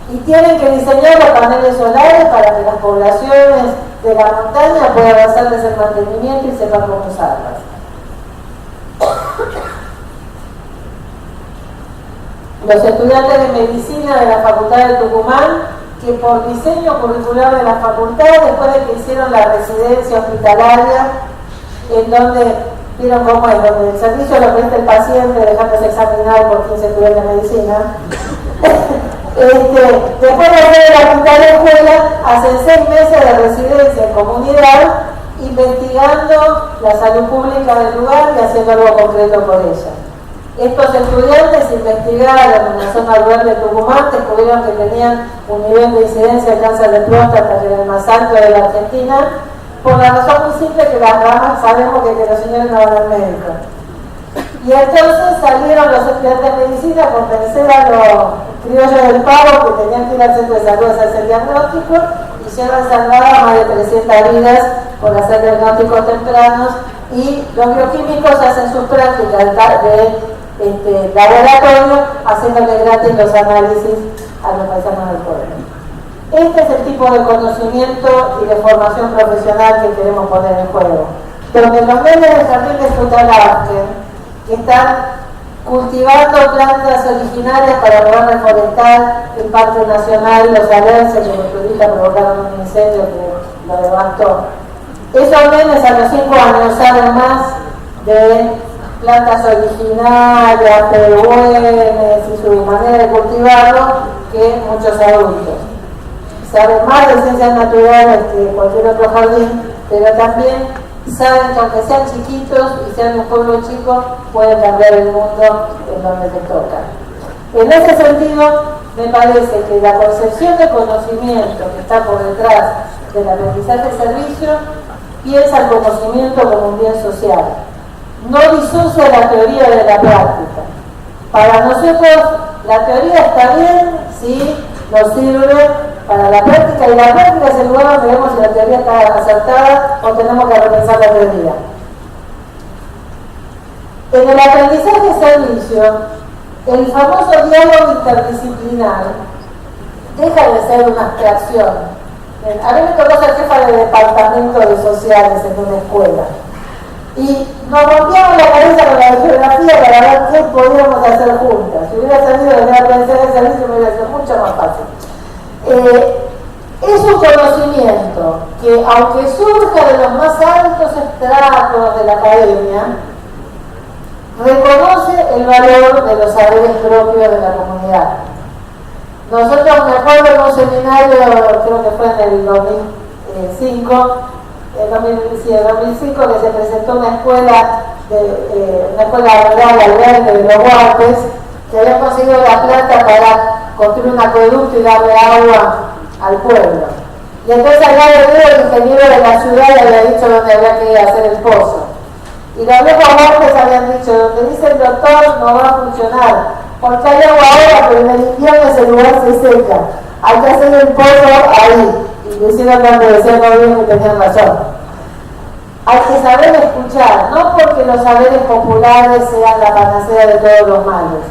y tienen que diseñar los paneles solares para que las poblaciones de la montaña puedan hacerles el mantenimiento y sepan cómo usarlas. Los estudiantes de medicina de la Facultad de Tucumán, que por diseño curricular de la facultad, después de que hicieron la residencia hospitalaria, en donde vieron cómo es, donde el servicio lo presta el paciente, dejándose examinar por 15 estudiantes de medicina. Después de hacer la facultad de escuela, hacen 6 meses de residencia en comunidad, investigando la salud pública del lugar y haciendo algo concreto por ella. Estos estudiantes investigaron en la zona rural de Tucumán, descubrieron que tenían un nivel de incidencia de cáncer de próstata que era el más alto de la Argentina, por la razón muy simple que las ramas sabemos que los señores no van al médico. Y entonces salieron los estudiantes de medicina a convencer a los criollos del pavo que tenían que ir al centro de salud a hacerse el diagnóstico, y llevan salvadas más de 300 vidas por hacer diagnósticos tempranos, y los bioquímicos hacen sus prácticas de laboratorio, haciéndole gratis los análisis a los paisanos del pueblo. Este es el tipo de conocimiento y de formación profesional que queremos poner en juego. Donde los nenes del jardín de Frutalarte, que están cultivando plantas originarias para poder reforestar el Parque Nacional Los Alerces, que los turistas provocaron un incendio que lo devastó. Esos nenes a los 5 años saben más de plantas originarias, pehuenes y su manera de cultivarlo que muchos adultos. Saben más de ciencias naturales que cualquier otro jardín, pero también saben que aunque sean chiquitos y sean un pueblo chico, pueden cambiar el mundo en donde te toca. En ese sentido, me parece que la concepción de conocimiento que está por detrás del aprendizaje-servicio piensa el conocimiento como un bien social. No disocia la teoría de la práctica. Para nosotros la teoría está bien si nos sirve para la práctica, y la práctica es el lugar donde vemos si la teoría está acertada o tenemos que repensar la teoría. En el aprendizaje-servicio, el famoso diálogo interdisciplinar deja de ser una abstracción. A mí me tocó ser jefa de departamento de sociales en una escuela. Y nos rompíamos la cabeza con la geografía para ver qué podíamos hacer juntas. Si hubiera salido de la aprendizaje-servicio me hubiera sido mucho más fácil. Es un conocimiento que, aunque surja de los más altos estratos de la academia, reconoce el valor de los saberes propios de la comunidad. Nosotros, me acuerdo de un seminario, creo que fue en el 2005, que se presentó una escuela rural albergue de los Huarpes, que había conseguido la plata para construir un acueducto y darle agua al pueblo. Y entonces allá el ingeniero de la ciudad le había dicho dónde había que hacer el pozo. Y los viejos Huarpes habían dicho, donde dice el doctor no va a funcionar, porque hay agua ahora, pero en el invierno ese lugar se seca. Hay que hacer el pozo ahí. Y lo hicieron cuando decían los viejos que tenían razón. Hay que saber escuchar, no porque los saberes populares sean la panacea de todos los males,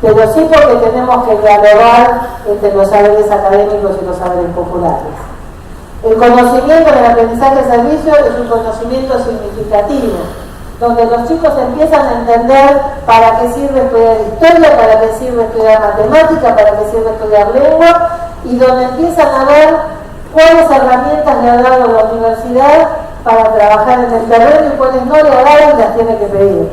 pero sí porque tenemos que dialogar entre los saberes académicos y los saberes populares. El conocimiento del aprendizaje-servicio es un conocimiento significativo, donde los chicos empiezan a entender para qué sirve estudiar historia, para qué sirve estudiar matemática, para qué sirve estudiar lengua, y donde empiezan a ver cuáles herramientas le ha dado la universidad para trabajar en el terreno y cuáles no le ha dado y las tiene que pedir.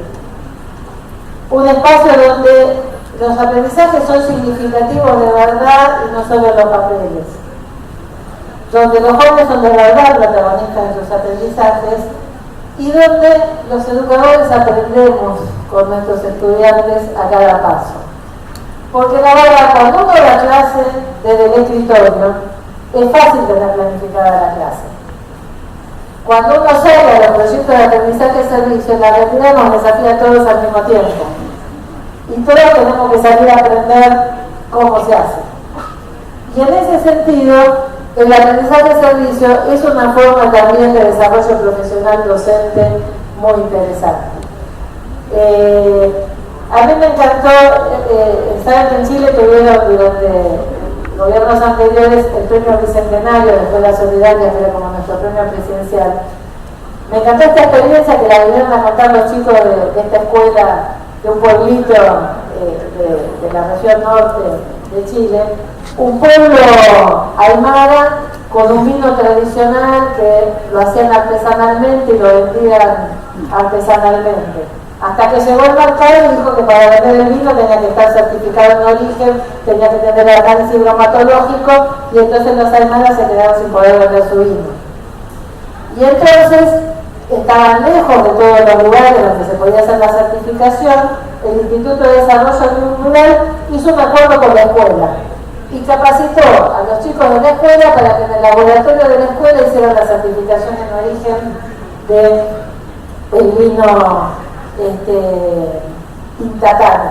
Un espacio donde los aprendizajes son significativos de verdad y no solo los papeles, donde los jóvenes son de verdad protagonistas de sus aprendizajes y donde los educadores aprendemos con nuestros estudiantes a cada paso. Porque la verdad, cuando uno da clase desde el escritorio, es fácil tener planificada la clase. Cuando uno sale a los proyectos de aprendizaje-servicio, la realidad nos desafía a todos al mismo tiempo. Y todos tenemos que salir a aprender cómo se hace. Y en ese sentido, el aprendizaje-servicio es una forma también de desarrollo profesional docente muy interesante. A mí me encantó, saben que en Chile tuvieron durante gobiernos anteriores el premio bicentenario de Escuela Solidaria, que era como nuestro premio presidencial. Me encantó esta experiencia que la vinieron a contar los chicos de esta escuela, de un pueblito de la región norte de Chile, un pueblo aymara con un vino tradicional que lo hacían artesanalmente y lo vendían artesanalmente. Hasta que llegó el mercado y dijo que para vender el vino tenía que estar certificado en origen, tenía que tener el análisis bromatológico, y entonces los aymaras se quedaron sin poder vender su vino. Y entonces estaban lejos de todos los lugares donde se podía hacer la certificación. El Instituto de Desarrollo Rural hizo un acuerdo con la escuela y capacitó a los chicos de la escuela para que en el laboratorio de la escuela hicieran la certificación en origen del vino Pintatani.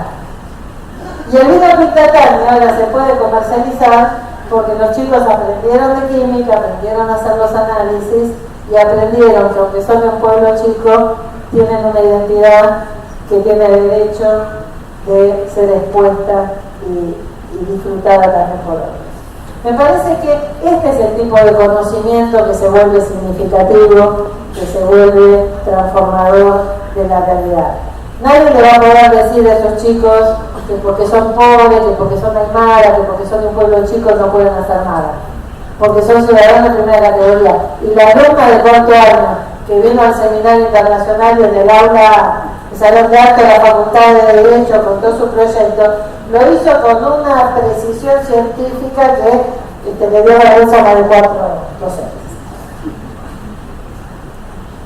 Y el vino Pintatani ahora se puede comercializar porque los chicos aprendieron de química, aprendieron a hacer los análisis y aprendieron que aunque son de un pueblo chico, tienen una identidad que tiene el derecho de ser expuesta y disfrutada también por otros. Me parece que este es el tipo de conocimiento que se vuelve significativo, que se vuelve transformador de la realidad. Nadie le va a poder decir a esos chicos que porque son pobres, que porque son aymaras, que porque son de un pueblo chico no pueden hacer nada, porque son ciudadanos de primera categoría. Y la alumna de cuarto año que vino al seminario internacional y en el aula, el salón de arte de la Facultad de Derecho, contó su proyecto, lo hizo con una precisión científica que le dio la bolsa a más de 4 docentes.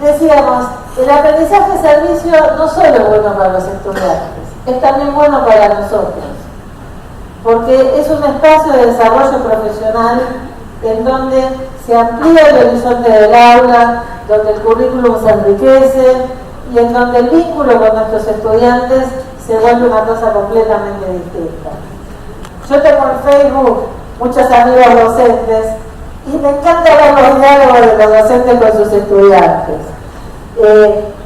Decíamos, el aprendizaje-servicio no solo es bueno para los estudiantes, es también bueno para nosotros, porque es un espacio de desarrollo profesional en donde se amplía el horizonte del aula, donde el currículum se enriquece y en donde el vínculo con nuestros estudiantes se vuelve una cosa completamente distinta. Yo tengo en Facebook muchos amigos docentes y me encanta ver los diálogos de los docentes con sus estudiantes,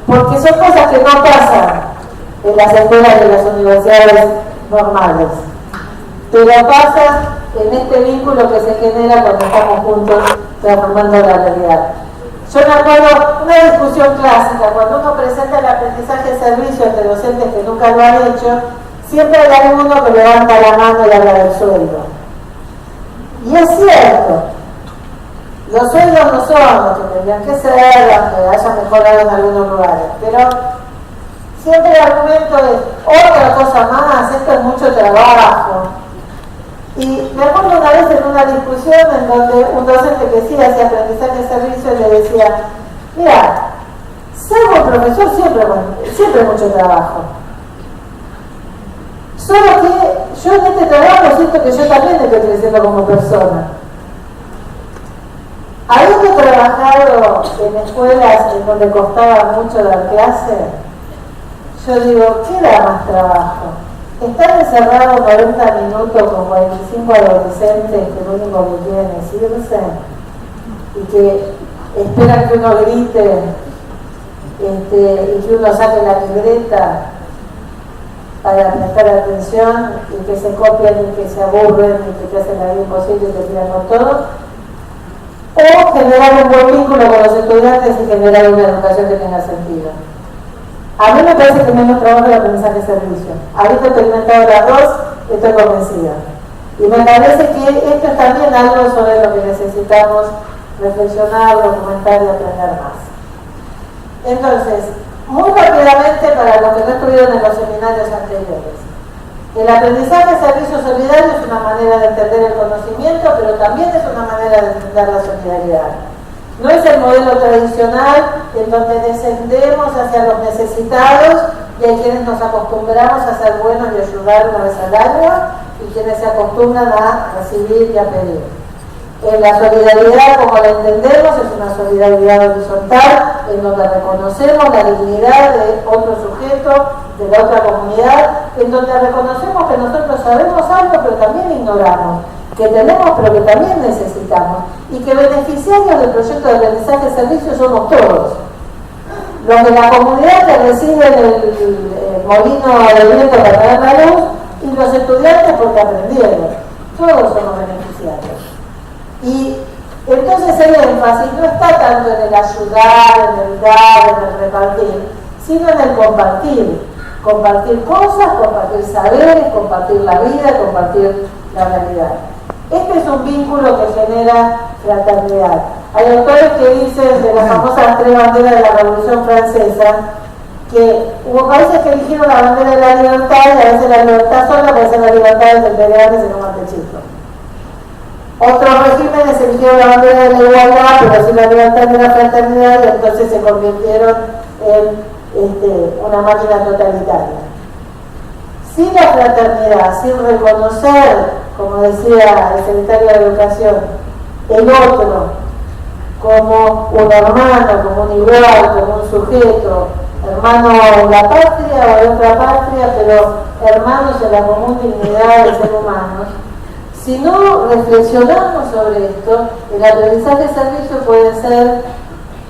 porque son cosas que no pasan en las escuelas y en las universidades normales, pero pasan en este vínculo que se genera cuando estamos juntos transformando la realidad. Yo me acuerdo una discusión clásica, cuando uno presenta el aprendizaje de servicio entre docentes que nunca lo han hecho, siempre hay alguno que levanta la mano y habla del sueldo. Y es cierto, los sueldos no son los que tendrían que ser, aunque haya mejorado en algunos lugares, pero siempre el argumento es otra cosa más, esto es mucho trabajo. Y me acuerdo una vez en una discusión en donde un docente que sí hacía aprendizaje de servicio le decía, mira, ser buen profesor siempre mucho trabajo. Solo que yo en este trabajo siento que yo también estoy creciendo como persona. Habiendo trabajado en escuelas en donde costaba mucho dar clase, yo digo, ¿qué da más trabajo? Estar encerrado 40 minutos con 45 adolescentes que lo único que quieren es irse y que esperan que uno grite y que uno saque la libreta para prestar atención y que se copian y que se aburren y que te hacen la vida imposible y te tiran con todo, o generar un buen vínculo con los estudiantes y generar una educación que tenga sentido. A mí me parece que menos trabajo el aprendizaje de servicio. Habiendo experimentado las dos, estoy convencida. Y me parece que esto es también algo sobre lo que necesitamos reflexionar, documentar y aprender más. Entonces, muy rápidamente, para los que no estuvieron en los seminarios anteriores, el aprendizaje de servicio solidario es una manera de entender el conocimiento, pero también es una manera de entender la solidaridad. No es el modelo tradicional en donde descendemos hacia los necesitados y a quienes nos acostumbramos a ser buenos y ayudar una vez al año y quienes se acostumbran a recibir y a pedir. La solidaridad, como la entendemos, es una solidaridad horizontal en donde reconocemos la dignidad de otro sujeto, de la otra comunidad, en donde reconocemos que nosotros sabemos algo pero también ignoramos, que tenemos pero que también necesitamos, y que beneficiarios del proyecto de aprendizaje de servicio somos todos. Los de la comunidad que reciben el molino de viento para traer la luz y los estudiantes porque aprendieron. Todos somos beneficiarios. Y entonces el énfasis no está tanto en el ayudar, en el dar, en el repartir, sino en el compartir. Compartir cosas, compartir saberes, compartir la vida, compartir la realidad. Este es un vínculo que genera fraternidad. Hay autores que dicen de las famosas 3 banderas de la Revolución Francesa que hubo países que eligieron la bandera de la libertad y a veces la libertad sola, a veces la libertad es el pelearse en un mantecito. Otros regímenes eligieron la bandera de la igualdad, pero sin la libertad de la fraternidad, y entonces se convirtieron en una máquina totalitaria. Sin la fraternidad, sin reconocer, como decía el secretario de Educación, el otro como un hermano, como un igual, como un sujeto, hermano en la patria o en otra patria, pero hermanos en la común dignidad de ser humanos. Si no reflexionamos sobre esto, el aprendizaje de servicio puede ser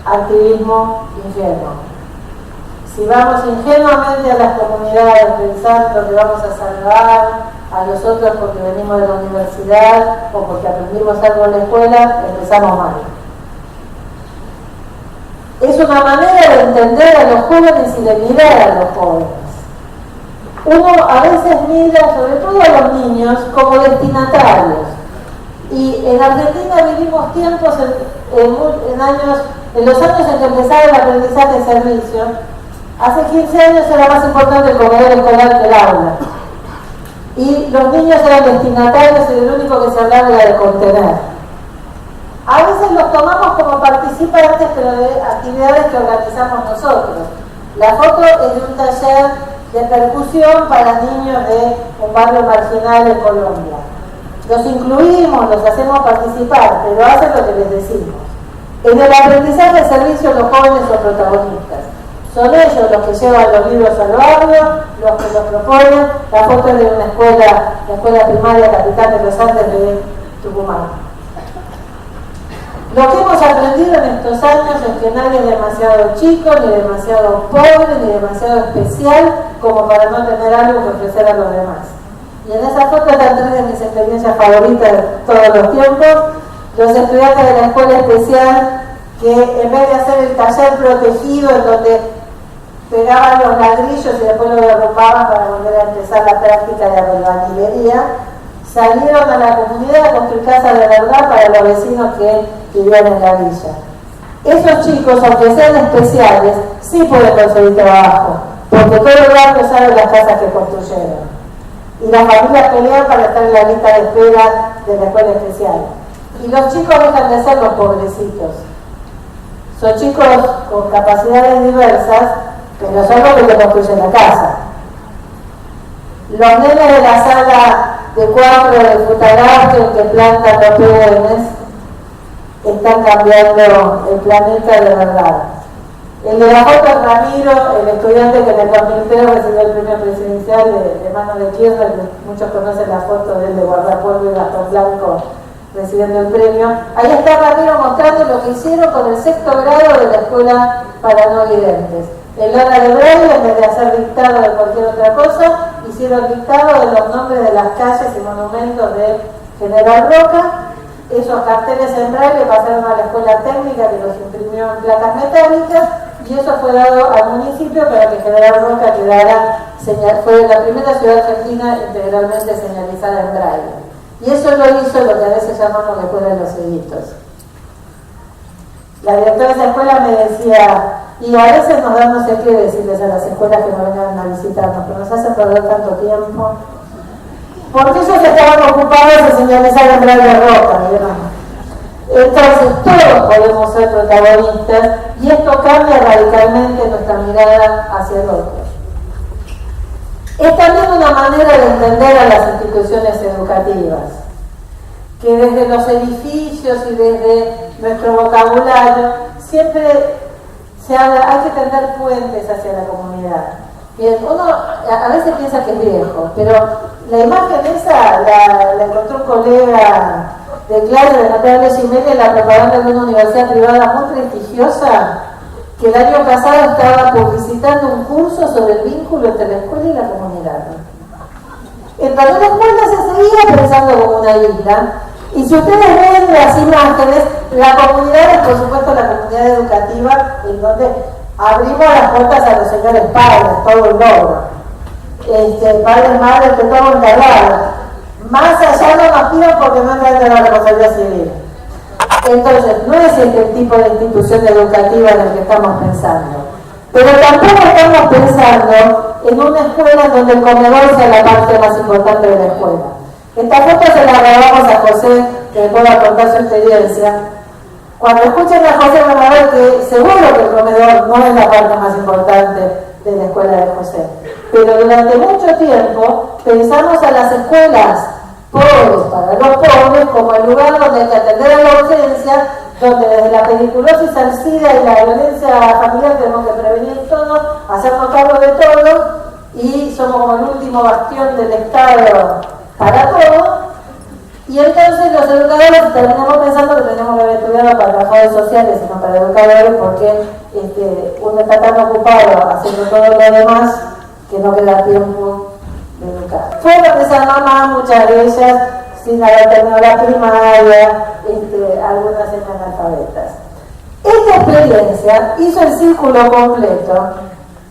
activismo ingenuo. Si vamos ingenuamente a las comunidades pensando que vamos a salvar a los otros porque venimos de la universidad o porque aprendimos algo en la escuela, empezamos mal. Es una manera de entender a los jóvenes y de mirar a los jóvenes. Uno a veces mira, sobre todo a los niños, como destinatarios. Y en Argentina vivimos tiempos en los años en que empezaba el aprendizaje de servicio. Hace 15 años era más importante el comedor escolar que el aula. Y los niños eran destinatarios y lo único que se hablaba era de contener. A veces los tomamos como participantes, pero de actividades que organizamos nosotros. La foto es de un taller de percusión para niños de un barrio marginal de Colombia. Los incluimos, los hacemos participar, pero hacen lo que les decimos. En el aprendizaje de servicio los jóvenes son protagonistas. Son ellos los que llevan los libros al barrio, los que los proponen. La foto es de una escuela, la escuela primaria Capitán de los Andes de Tucumán. Lo que hemos aprendido en estos años es que nadie es demasiado chico, ni demasiado pobre, ni demasiado especial como para no tener algo que ofrecer a los demás. Y en esa foto están tres de mis experiencias favoritas de todos los tiempos. Los estudiantes de la escuela especial que en vez de hacer el taller protegido en donde pegaban los ladrillos y después lo derrumbaban para volver a empezar la práctica de albañilería, salieron a la comunidad a construir casas de verdad para los vecinos que vivían en la villa. Esos chicos, aunque sean especiales, sí pueden conseguir trabajo, porque todo el barrio sabe las casas que construyeron. Y las familias pelean para estar en la lista de espera de la escuela especial. Y los chicos dejan de ser los pobrecitos. Son chicos con capacidades diversas, pero son los que te construyen la casa. Los nenes de la sala de 4 de Futagarte que plantan los jóvenes están cambiando el planeta de verdad. El de la foto es Ramiro, el estudiante que en el 2003 recibió el premio presidencial de mano de izquierda, que muchos conocen la foto de él de guardapolvo y Gastón Blanco recibiendo el premio. Ahí está Ramiro mostrando lo que hicieron con el 6º grado de la escuela para no videntes. En hora de braille, en vez de hacer dictado de cualquier otra cosa, hicieron dictado de los nombres de las calles y monumentos de General Roca. Esos carteles en braille pasaron a la escuela técnica que los imprimió en placas metálicas y eso fue dado al municipio para que General Roca quedara fue la primera ciudad argentina integralmente señalizada en braille. Y eso lo hizo lo que a veces llamamos la escuela de los cieguitos. La directora de esa escuela me decía, y a veces nos da no sé qué decirles a las escuelas que no vengan a visitarnos, pero nos hacen perder tanto tiempo. Porque ellos estaban ocupados de señalizar en braille Roca, digamos. Entonces todos podemos ser protagonistas y esto cambia radicalmente nuestra mirada hacia el otro. Es también una manera de entender a las instituciones educativas, que desde los edificios y desde nuestro vocabulario siempre se habla, hay que tender puentes hacia la comunidad. Bien, uno a veces piensa que es viejo, pero la imagen esa la encontró un colega de clase de Natalia Giménez en la propaganda de una universidad privada muy prestigiosa que el año pasado estaba publicitando un curso sobre el vínculo entre la escuela y la comunidad. En la escuela se seguía pensando como una isla, y si ustedes ven las imágenes, la comunidad es por supuesto la comunidad educativa en donde abrimos las puertas a los señores padres, todo el logro. Padres, madres, que todo encargado. Más allá no nos pidan porque no entran en la responsabilidad civil. Entonces, no es este el tipo de institución educativa en el que estamos pensando. Pero tampoco estamos pensando en una escuela donde el comedor sea la parte más importante de la escuela. Esta foto se la grabamos a José, que pueda contar su experiencia. Cuando escuchen a José van a ver que seguro que el comedor no es la parte más importante de la escuela de José. Pero durante mucho tiempo pensamos a las escuelas pobres para los pobres como el lugar donde hay que atender a la urgencia, donde desde la peliculosis al SIDA y la violencia familiar tenemos que prevenir todo, hacernos cargo de todo y somos como el último bastión del Estado para todo. Y entonces los educadores terminamos pensando que tenemos que haber estudiado para trabajadores sociales y no para educadores porque uno está tan ocupado haciendo todo lo demás que no queda tiempo de educar. Fueron esas mamás, muchas de ellas sin haber terminado la primaria, algunas analfabetas. Esta experiencia hizo el círculo completo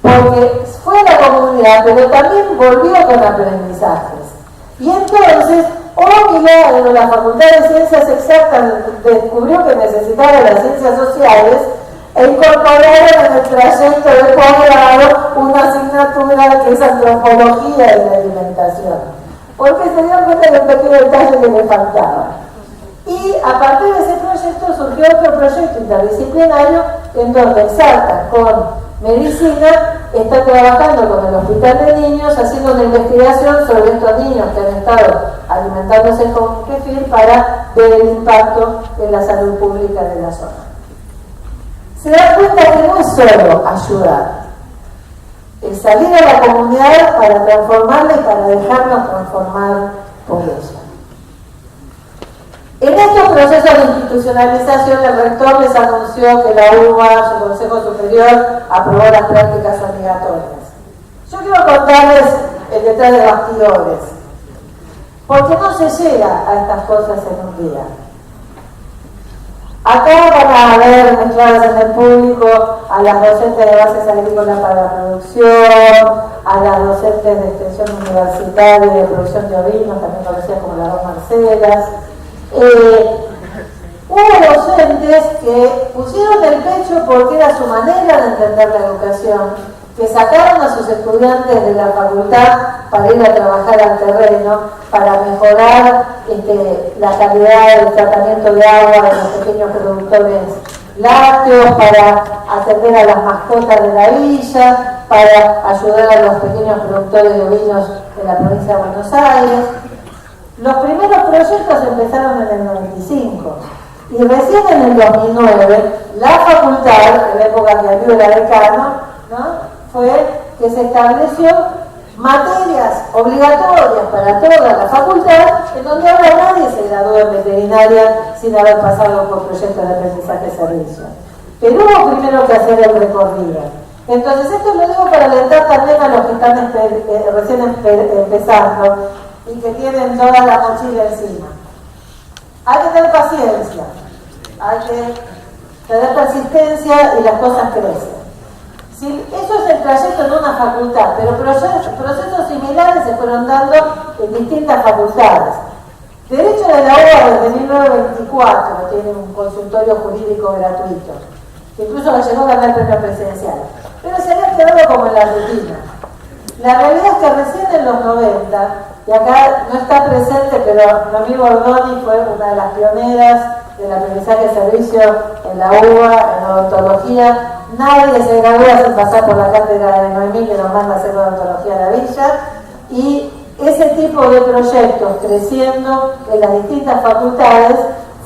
porque fue a la comunidad, pero también volvió con aprendizajes. Y entonces, oh milagro, la Facultad de Ciencias Exactas descubrió que necesitaba las ciencias sociales e incorporaron en el trayecto de posgrado una asignatura que es antropología de la alimentación, porque se dieron cuenta de un pequeño detalle que le faltaba. Y a partir de ese proyecto surgió otro proyecto interdisciplinario en donde Salta con medicina está trabajando con el hospital de niños haciendo una investigación sobre estos niños que han estado alimentándose con kefir para ver el impacto en la salud pública de la zona. Se da cuenta que no es solo ayudar, salir a la comunidad para transformarla y para dejarnos transformar por ella. En estos procesos de institucionalización, el rector les anunció que la UBA, su Consejo Superior, aprobó las prácticas obligatorias. Yo quiero contarles el detrás de bastidores, porque no se llega a estas cosas en un día. Acá van a ver mezcladas en el público a las docentes de bases agrícolas para la producción, a las docentes de extensión universitaria y de producción de ovinos, también conocidas como las dos Marcelas. Hubo docentes que pusieron el pecho porque era su manera de entender la educación, que sacaron a sus estudiantes de la facultad para ir a trabajar al terreno, para mejorar la calidad del tratamiento de agua de los pequeños productores lácteos, para atender a las mascotas de la villa, para ayudar a los pequeños productores de ovinos de la provincia de Buenos Aires. Los primeros proyectos empezaron en el 95 y recién en el 2009 la facultad, en la época que Ariel era decano, ¿no?, fue que se estableció materias obligatorias para toda la facultad, en donde ahora nadie se graduó en veterinaria sin haber pasado por proyectos de aprendizaje y servicio. Pero hubo primero que hacer el recorrido. Entonces esto lo digo para alentar también a los que están recién empezando y que tienen toda la mochila encima. Hay que tener paciencia, hay que tener persistencia y las cosas crecen. Sí, eso es el trayecto en una facultad, pero procesos similares se fueron dando en distintas facultades. Derecho de la UBA desde 1924 tiene un consultorio jurídico gratuito, que incluso lo llegó a ganar el premio presidencial, pero se había quedado como en la rutina. La realidad es que recién en los 90, y acá no está presente, pero Noemí Bordoni fue una de las pioneras del aprendizaje de servicio en la UBA, en odontología. Nadie se gradúa sin pasar por la cátedra de Noemí, que nos manda a hacer odontología a la villa, y ese tipo de proyectos creciendo en las distintas facultades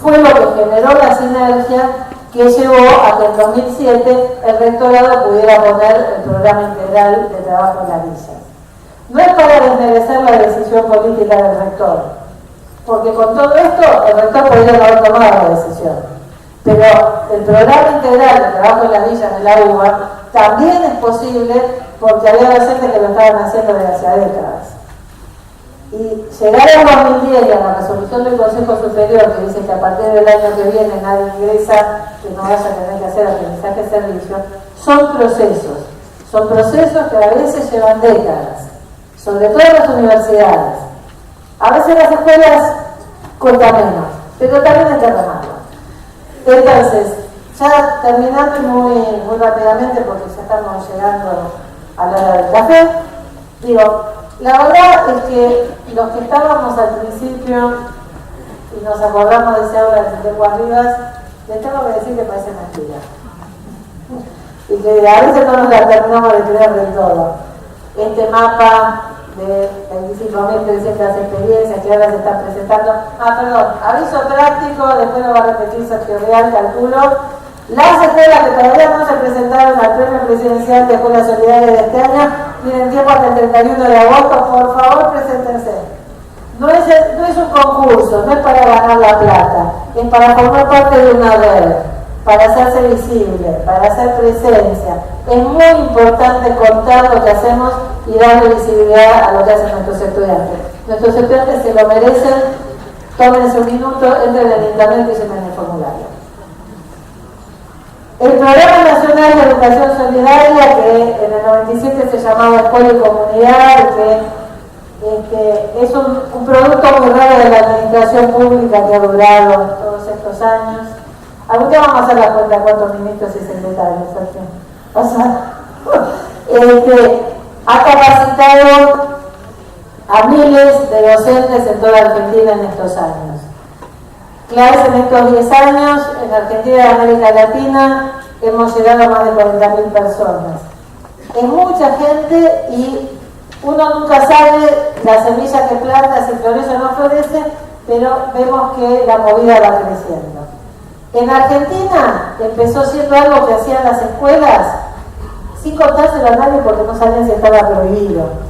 fue lo que generó la sinergia que llevó a que en 2007 el rectorado pudiera poner el programa integral de trabajo en la villa. No es para desmerecer la decisión política del rector, porque con todo esto el rector podría no haber tomado la decisión. Pero el programa integral de trabajo en las villas de la UBA también es posible porque había docentes que lo estaban haciendo desde hace décadas. Y llegar al 2010 y a la resolución del Consejo Superior que dice que a partir del año que viene nadie ingresa que no vaya a tener que hacer aprendizaje de servicio, son procesos que a veces llevan décadas, sobre todo en las universidades. A veces las escuelas cuesta menos, pero también hay que remarlo. Entonces, ya terminando y muy rápidamente, porque ya estamos llegando a la hora del café, digo, la verdad es que los que estábamos al principio y nos acordamos de ese aula de Juan Rivas, les tengo que decir que parece mentira. Y que a veces no nos la terminamos de creer del todo. Este mapa de 25.300 experiencias que ahora se están presentando. Aviso práctico, después lo va a repetir Sergio Real, calculo. Las escuelas que todavía no se presentaron al premio presidencial de Escuela Solidaria de este año tienen tiempo hasta el 31 de agosto, por favor preséntense. No es un concurso, no es para ganar la plata, es para formar parte de una red, para hacerse visible, para hacer presencia. Es muy importante contar lo que hacemos y darle visibilidad a lo que hacen nuestros estudiantes. Nuestros estudiantes se lo merecen, tómense un minuto, entren en internet y llenen el formulario. El Programa Nacional de Educación Solidaria, que en el 97 se llamaba Escuela y Comunidad, que es un producto muy raro de la administración pública que ha durado todos estos años. Algún día vamos a hacer la cuenta cuántos ministros y secretarios, o sea, ha capacitado a miles de docentes en toda Argentina en estos años. Claves en estos 10 años, en Argentina y América Latina, hemos llegado a más de 40.000 personas. Es mucha gente y uno nunca sabe la semilla que planta, si florece o no florece, pero vemos que la movida va creciendo. En Argentina empezó siendo algo que hacían las escuelas sin contárselo a nadie porque no sabían si estaba prohibido.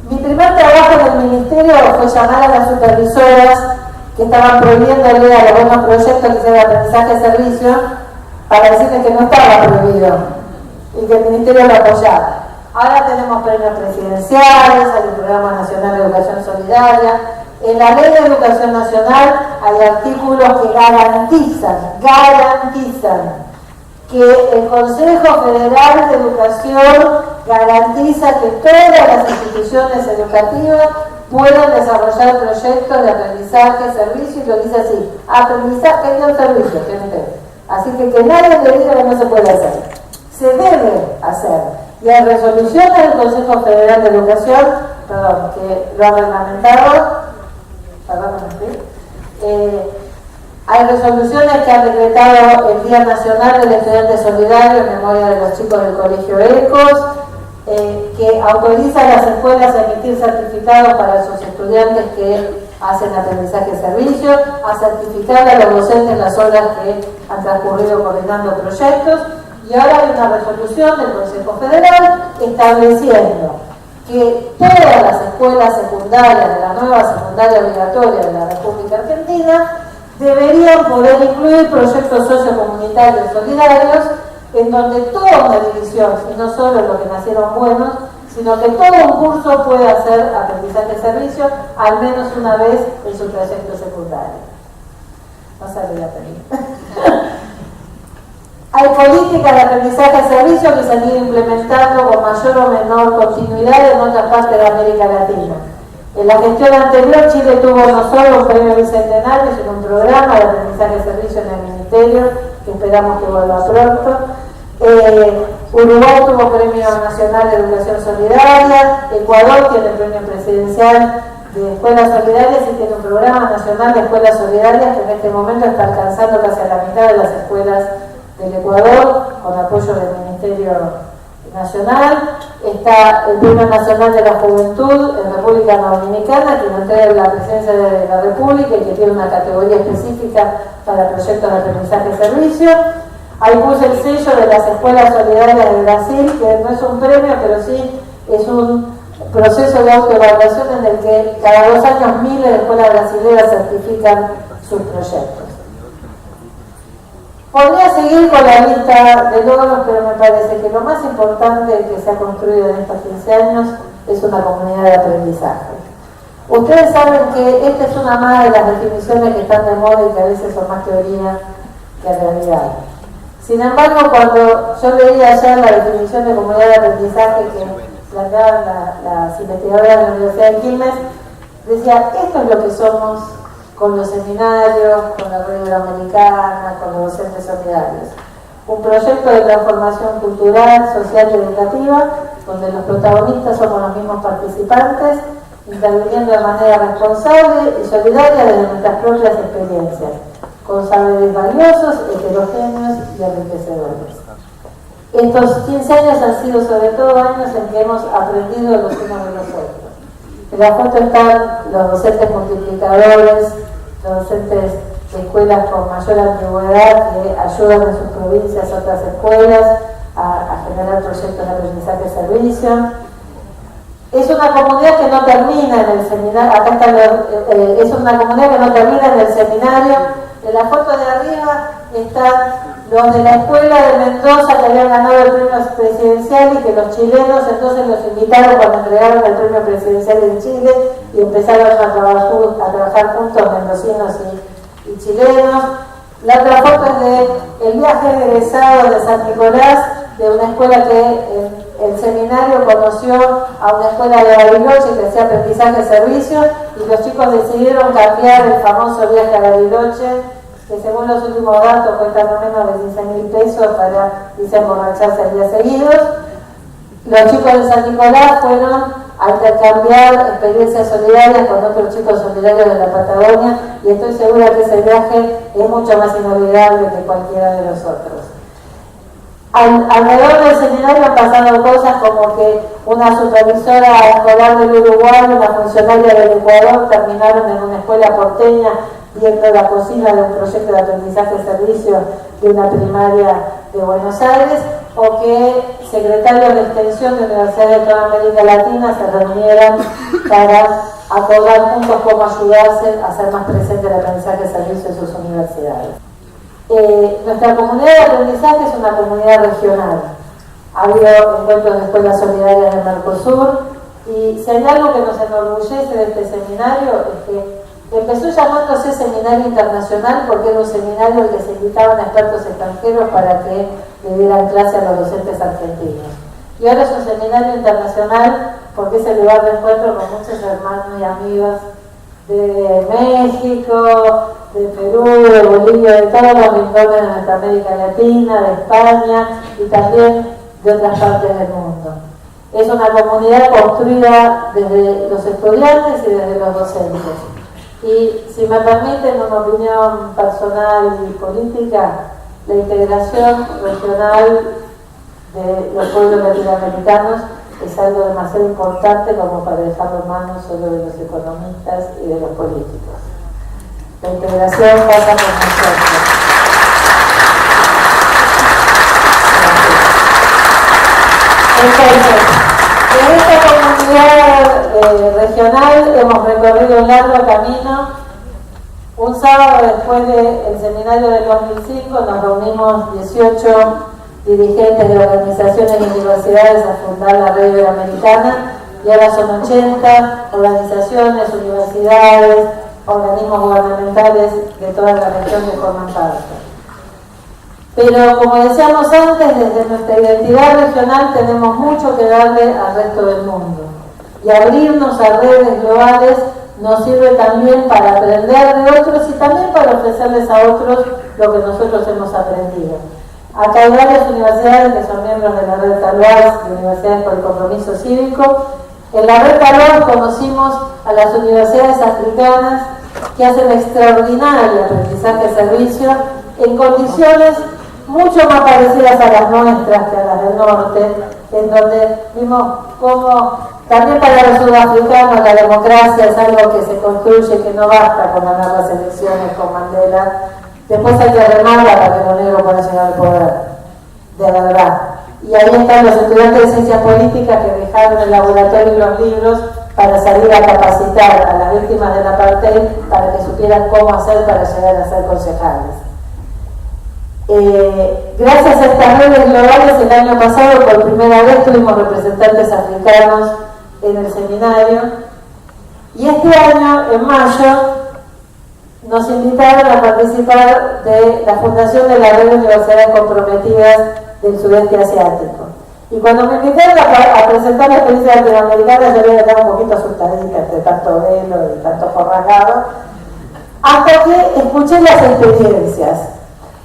Mi primer trabajo en el ministerio fue llamar a las supervisoras que estaban prohibiéndole a los buenos proyectos que se de aprendizaje de servicio para decirles que no estaba prohibido y que el ministerio lo apoyaba. Ahora tenemos premios presidenciales, hay el Programa Nacional de Educación Solidaria. En la Ley de Educación Nacional hay artículos que garantizan que el Consejo Federal de Educación garantiza que todas las instituciones educativas puedan desarrollar proyectos de aprendizaje, servicio, y lo dice así: aprendizaje y servicio, gente. Así que nadie le diga que no se puede hacer. Se debe hacer. Y hay resoluciones del Consejo Federal de Educación, que lo ha reglamentado, hay resoluciones que han decretado el Día Nacional del Estudiante Solidario en memoria de los chicos del Colegio ECOS, que autoriza a las escuelas a emitir certificados para sus estudiantes que hacen aprendizaje y servicio, a certificar a los docentes las horas que han transcurrido coordinando proyectos, y ahora hay una resolución del Consejo Federal estableciendo que todas las escuelas secundarias de la nueva secundaria obligatoria de la República Argentina deberían poder incluir proyectos sociocomunitarios solidarios en donde toda una división, y no solo los que nacieron buenos, sino que todo un curso puede hacer aprendizaje de servicio al menos una vez en su trayecto secundario. No sale la película. Hay políticas de aprendizaje de servicio que se han ido implementando con mayor o menor continuidad en otras partes de América Latina. En la gestión anterior, Chile tuvo no solo un premio bicentenario, sino un programa de aprendizaje de servicio en el Ministerio, que esperamos que vuelva pronto. Uruguay tuvo Premio Nacional de Educación Solidaria. Ecuador tiene el Premio Presidencial de Escuelas Solidarias y tiene un programa nacional de escuelas solidarias que en este momento está alcanzando casi a la mitad de las escuelas del Ecuador, con apoyo del Ministerio Nacional. Está el Premio Nacional de la Juventud en República Dominicana, que lo entrega la Presidencia de la República y que tiene una categoría específica para proyectos de aprendizaje y servicio. Ahí puse el sello de las escuelas solidarias de Brasil, que no es un premio, pero sí es un proceso de autoevaluación en el que cada 2 años miles de escuelas brasileñas certifican sus proyectos. Podría seguir con la lista de logros, pero me parece que lo más importante que se ha construido en estos 15 años es una comunidad de aprendizaje. Ustedes saben que esta es una más de las definiciones que están de moda y que a veces son más teoría que realidad. Sin embargo, cuando yo leía ayer la definición de comunidad de aprendizaje que planteaban las investigadoras de la Universidad de Quilmes, decía: esto es lo que somos con los seminarios, con la red iberoamericana, con los docentes solidarios. Un proyecto de transformación cultural, social y educativa, donde los protagonistas somos los mismos participantes, interviniendo de manera responsable y solidaria desde nuestras propias experiencias, con saberes valiosos, heterogéneos y enriquecedores. Estos 15 años han sido sobre todo años en que hemos aprendido los unos de los otros. En la foto están los docentes multiplicadores, los docentes de escuelas con mayor antigüedad que ayudan en sus provincias a otras escuelas a generar proyectos de aprendizaje y servicio. Es una comunidad que no termina en el seminario, acá están es una comunidad que no termina en el seminario. En la foto de arriba están los de la escuela de Mendoza que habían ganado el premio presidencial y que los chilenos entonces los invitaron cuando entregaron el premio presidencial en Chile y empezaron a trabajar juntos mendocinos y chilenos. La otra foto es de el viaje de egresados de San Nicolás, de una escuela que el seminario conoció a una escuela de Bariloche que hacía aprendizaje de servicio y los chicos decidieron cambiar el famoso viaje a Bariloche, que según los últimos datos cuesta no menos de 15.000 pesos para irse a emborracharse días seguidos. Los chicos de San Nicolás fueron a intercambiar experiencias solidarias con otros chicos solidarios de la Patagonia y estoy segura que ese viaje es mucho más inolvidable que cualquiera de los otros. Alrededor del seminario han pasado cosas como que una supervisora escolar del Uruguay y una funcionaria del Ecuador terminaron en una escuela porteña viendo la cocina de un proyecto de aprendizaje de servicio de una primaria de Buenos Aires, o que secretarios de extensión de universidades de toda América Latina se reunieran para acordar juntos cómo ayudarse a hacer más presente el aprendizaje de servicio en sus universidades. Nuestra comunidad de aprendizaje es una comunidad regional. Ha habido encuentros de escuelas solidarias del Mercosur, y si hay algo que nos enorgullece de este seminario es que empezó llamándose Seminario Internacional porque era un seminario en el que se invitaban a expertos extranjeros para que le dieran clase a los docentes argentinos. Y ahora es un seminario internacional porque es el lugar de encuentro con muchos hermanos y amigos de México, de Perú, de Bolivia, de todos los rincones de nuestra América Latina, de España y también de otras partes del mundo. Es una comunidad construida desde los estudiantes y desde los docentes. Y si me permiten una opinión personal y política, la integración regional de los pueblos latinoamericanos es algo demasiado importante como para dejarlo en manos solo de los economistas y de los políticos. La integración pasa por nosotros. Entonces, en esta comunidad regional hemos recorrido un largo camino. Un sábado después del seminario del 2005 nos reunimos 18 dirigentes de organizaciones y universidades a fundar la Red Iberoamericana, y ahora son 80 organizaciones, universidades, organismos gubernamentales de toda la región que forman parte. Pero como decíamos antes, desde nuestra identidad regional tenemos mucho que darle al resto del mundo, y abrirnos a redes globales nos sirve también para aprender de otros y también para ofrecerles a otros lo que nosotros hemos aprendido. Acá hay varias universidades que son miembros de la Red Taloas, de Universidades por el Compromiso Cívico. En la Red Taloas conocimos a las universidades africanas que hacen extraordinario aprendizaje de servicio en condiciones mucho más parecidas a las nuestras que a las del norte, en donde vimos cómo también para los sudafricanos la democracia es algo que se construye, que no basta con ganar las elecciones con Mandela. Después hay que remar para que los negros puedan llegar al poder, de verdad. Y ahí están los estudiantes de ciencias políticas que dejaron el laboratorio y los libros para salir a capacitar a las víctimas del apartheid para que supieran cómo hacer para llegar a ser concejales. Gracias a estas redes globales, el año pasado por primera vez tuvimos representantes africanos en el seminario, y este año, en mayo, nos invitaron a participar de la fundación de la Red de Universidades Comprometidas del Sudeste Asiático. Y cuando me invitaron a presentar la experiencia latinoamericana, yo había quedado un poquito asustadita entre tanto velo y tanto forrajado, hasta que escuché las experiencias.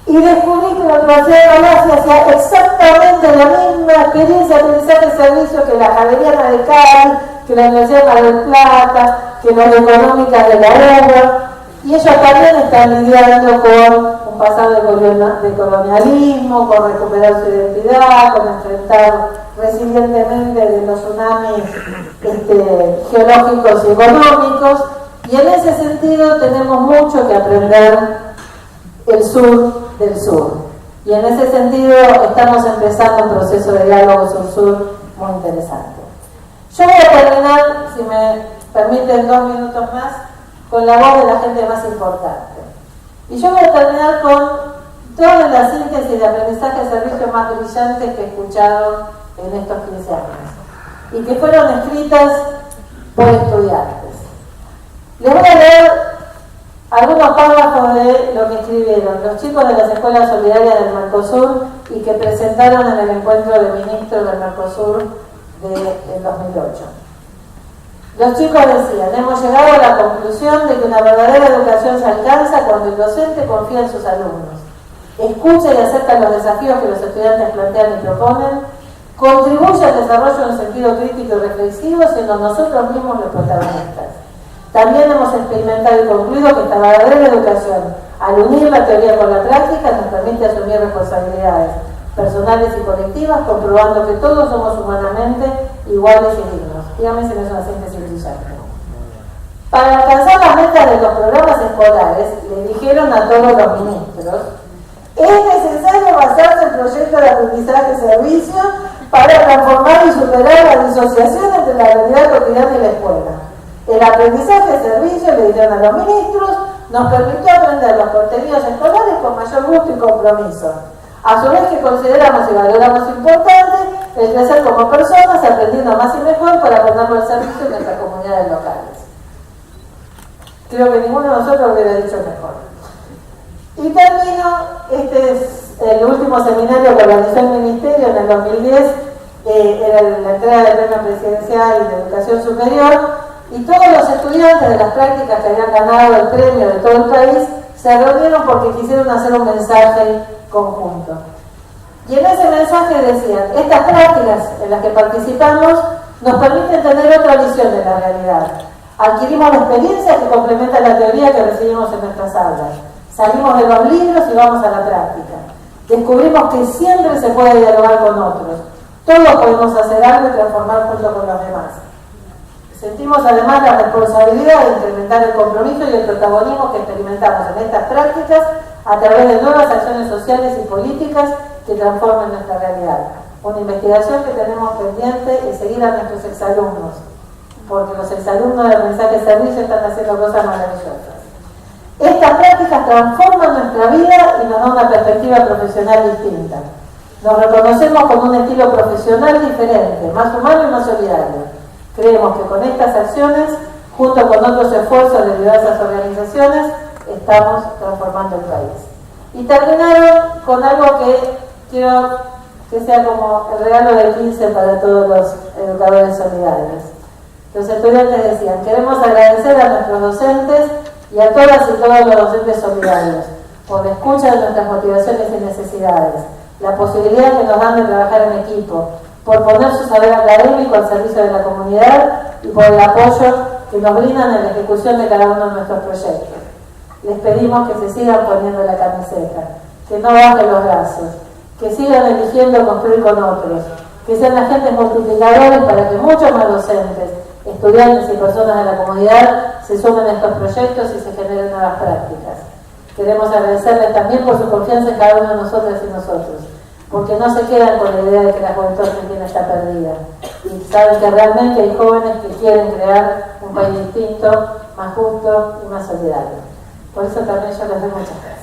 Y descubrí que la Universidad de Malasia hacía exactamente la misma experiencia de aprendizaje de servicio que la Javeriana de Cali, que la Universidad de Mar del Plata, que las económicas de la UBA, y ellos también están lidiando con un pasado de colonialismo, con recuperar su identidad, con enfrentar resilientemente de los tsunamis geológicos y económicos, y en ese sentido tenemos mucho que aprender el sur del sur. Y en ese sentido estamos empezando un proceso de diálogo sur-sur muy interesante. Yo voy a terminar, si me permiten 2 minutos más, con la voz de la gente más importante. Y yo voy a terminar con todas las síntesis de aprendizaje de servicio más brillantes que he escuchado en estos 15 años y que fueron escritas por estudiantes. Les voy a leer algunos párrafos de lo que escribieron los chicos de las escuelas solidarias del Mercosur y que presentaron en el encuentro de ministros del Mercosur del 2008. Los chicos decían: hemos llegado a la conclusión de que una verdadera educación se alcanza cuando el docente confía en sus alumnos, escucha y acepta los desafíos que los estudiantes plantean y proponen, contribuye al desarrollo en un sentido crítico y reflexivo, siendo nosotros mismos los protagonistas. También hemos experimentado y concluido que esta verdadera educación, al unir la teoría con la práctica, nos permite asumir responsabilidades personales y colectivas, comprobando que todos somos humanamente iguales y dignos. Dígame si no es una síntesis brillante. Para alcanzar las metas de los programas escolares, le dijeron a todos los ministros: es necesario basarse en proyectos aprendizaje-servicio para transformar y superar la disociación entre la realidad cotidiana y la escuela. El aprendizaje-servicio, le dijeron a los ministros, nos permitió aprender los contenidos escolares con mayor gusto y compromiso. A su vez que consideramos y valoramos importante el crecer como personas, aprendiendo más y mejor para ponerlo al servicio de nuestras comunidades locales. Creo que ninguno de nosotros hubiera dicho mejor. Y termino, este es el último seminario que organizó el Ministerio en el 2010, era la entrega del Premio Presidencial de Educación Superior, y todos los estudiantes de las prácticas que habían ganado el premio de todo el país se reunieron porque quisieron hacer un mensaje conjunto. Y en ese mensaje decían, estas prácticas en las que participamos nos permiten tener otra visión de la realidad. Adquirimos la experiencia que complementa la teoría que recibimos en nuestras aulas. Salimos de los libros y vamos a la práctica. Descubrimos que siempre se puede dialogar con otros. Todos podemos hacer algo y transformar junto con los demás. Sentimos además la responsabilidad de incrementar el compromiso y el protagonismo que experimentamos en estas prácticas a través de nuevas acciones sociales y políticas que transformen nuestra realidad. Una investigación que tenemos pendiente es seguir a nuestros exalumnos, porque los exalumnos del mensaje servicio están haciendo cosas maravillosas. Estas prácticas transforman nuestra vida y nos dan una perspectiva profesional distinta. Nos reconocemos con un estilo profesional diferente, más humano y más solidario. Creemos que con estas acciones, junto con otros esfuerzos de diversas organizaciones, estamos transformando el país. Y terminaron con algo que quiero que sea como el regalo del 15 para todos los educadores solidarios. Los estudiantes decían, queremos agradecer a nuestros docentes y a todas y todos los docentes solidarios por la escucha de nuestras motivaciones y necesidades, la posibilidad que nos dan de trabajar en equipo, por poner su saber académico al servicio de la comunidad y por el apoyo que nos brindan en la ejecución de cada uno de nuestros proyectos. Les pedimos que se sigan poniendo la camiseta, que no bajen los brazos, que sigan eligiendo construir con otros, que sean agentes multiplicadores para que muchos más docentes, estudiantes y personas de la comunidad se sumen a estos proyectos y se generen nuevas prácticas. Queremos agradecerles también por su confianza en cada uno de nosotras y nosotros, porque no se quedan con la idea de que la juventud argentina está perdida y saben que realmente hay jóvenes que quieren crear un país distinto, más justo y más solidario. Por eso también yo les doy muchas gracias.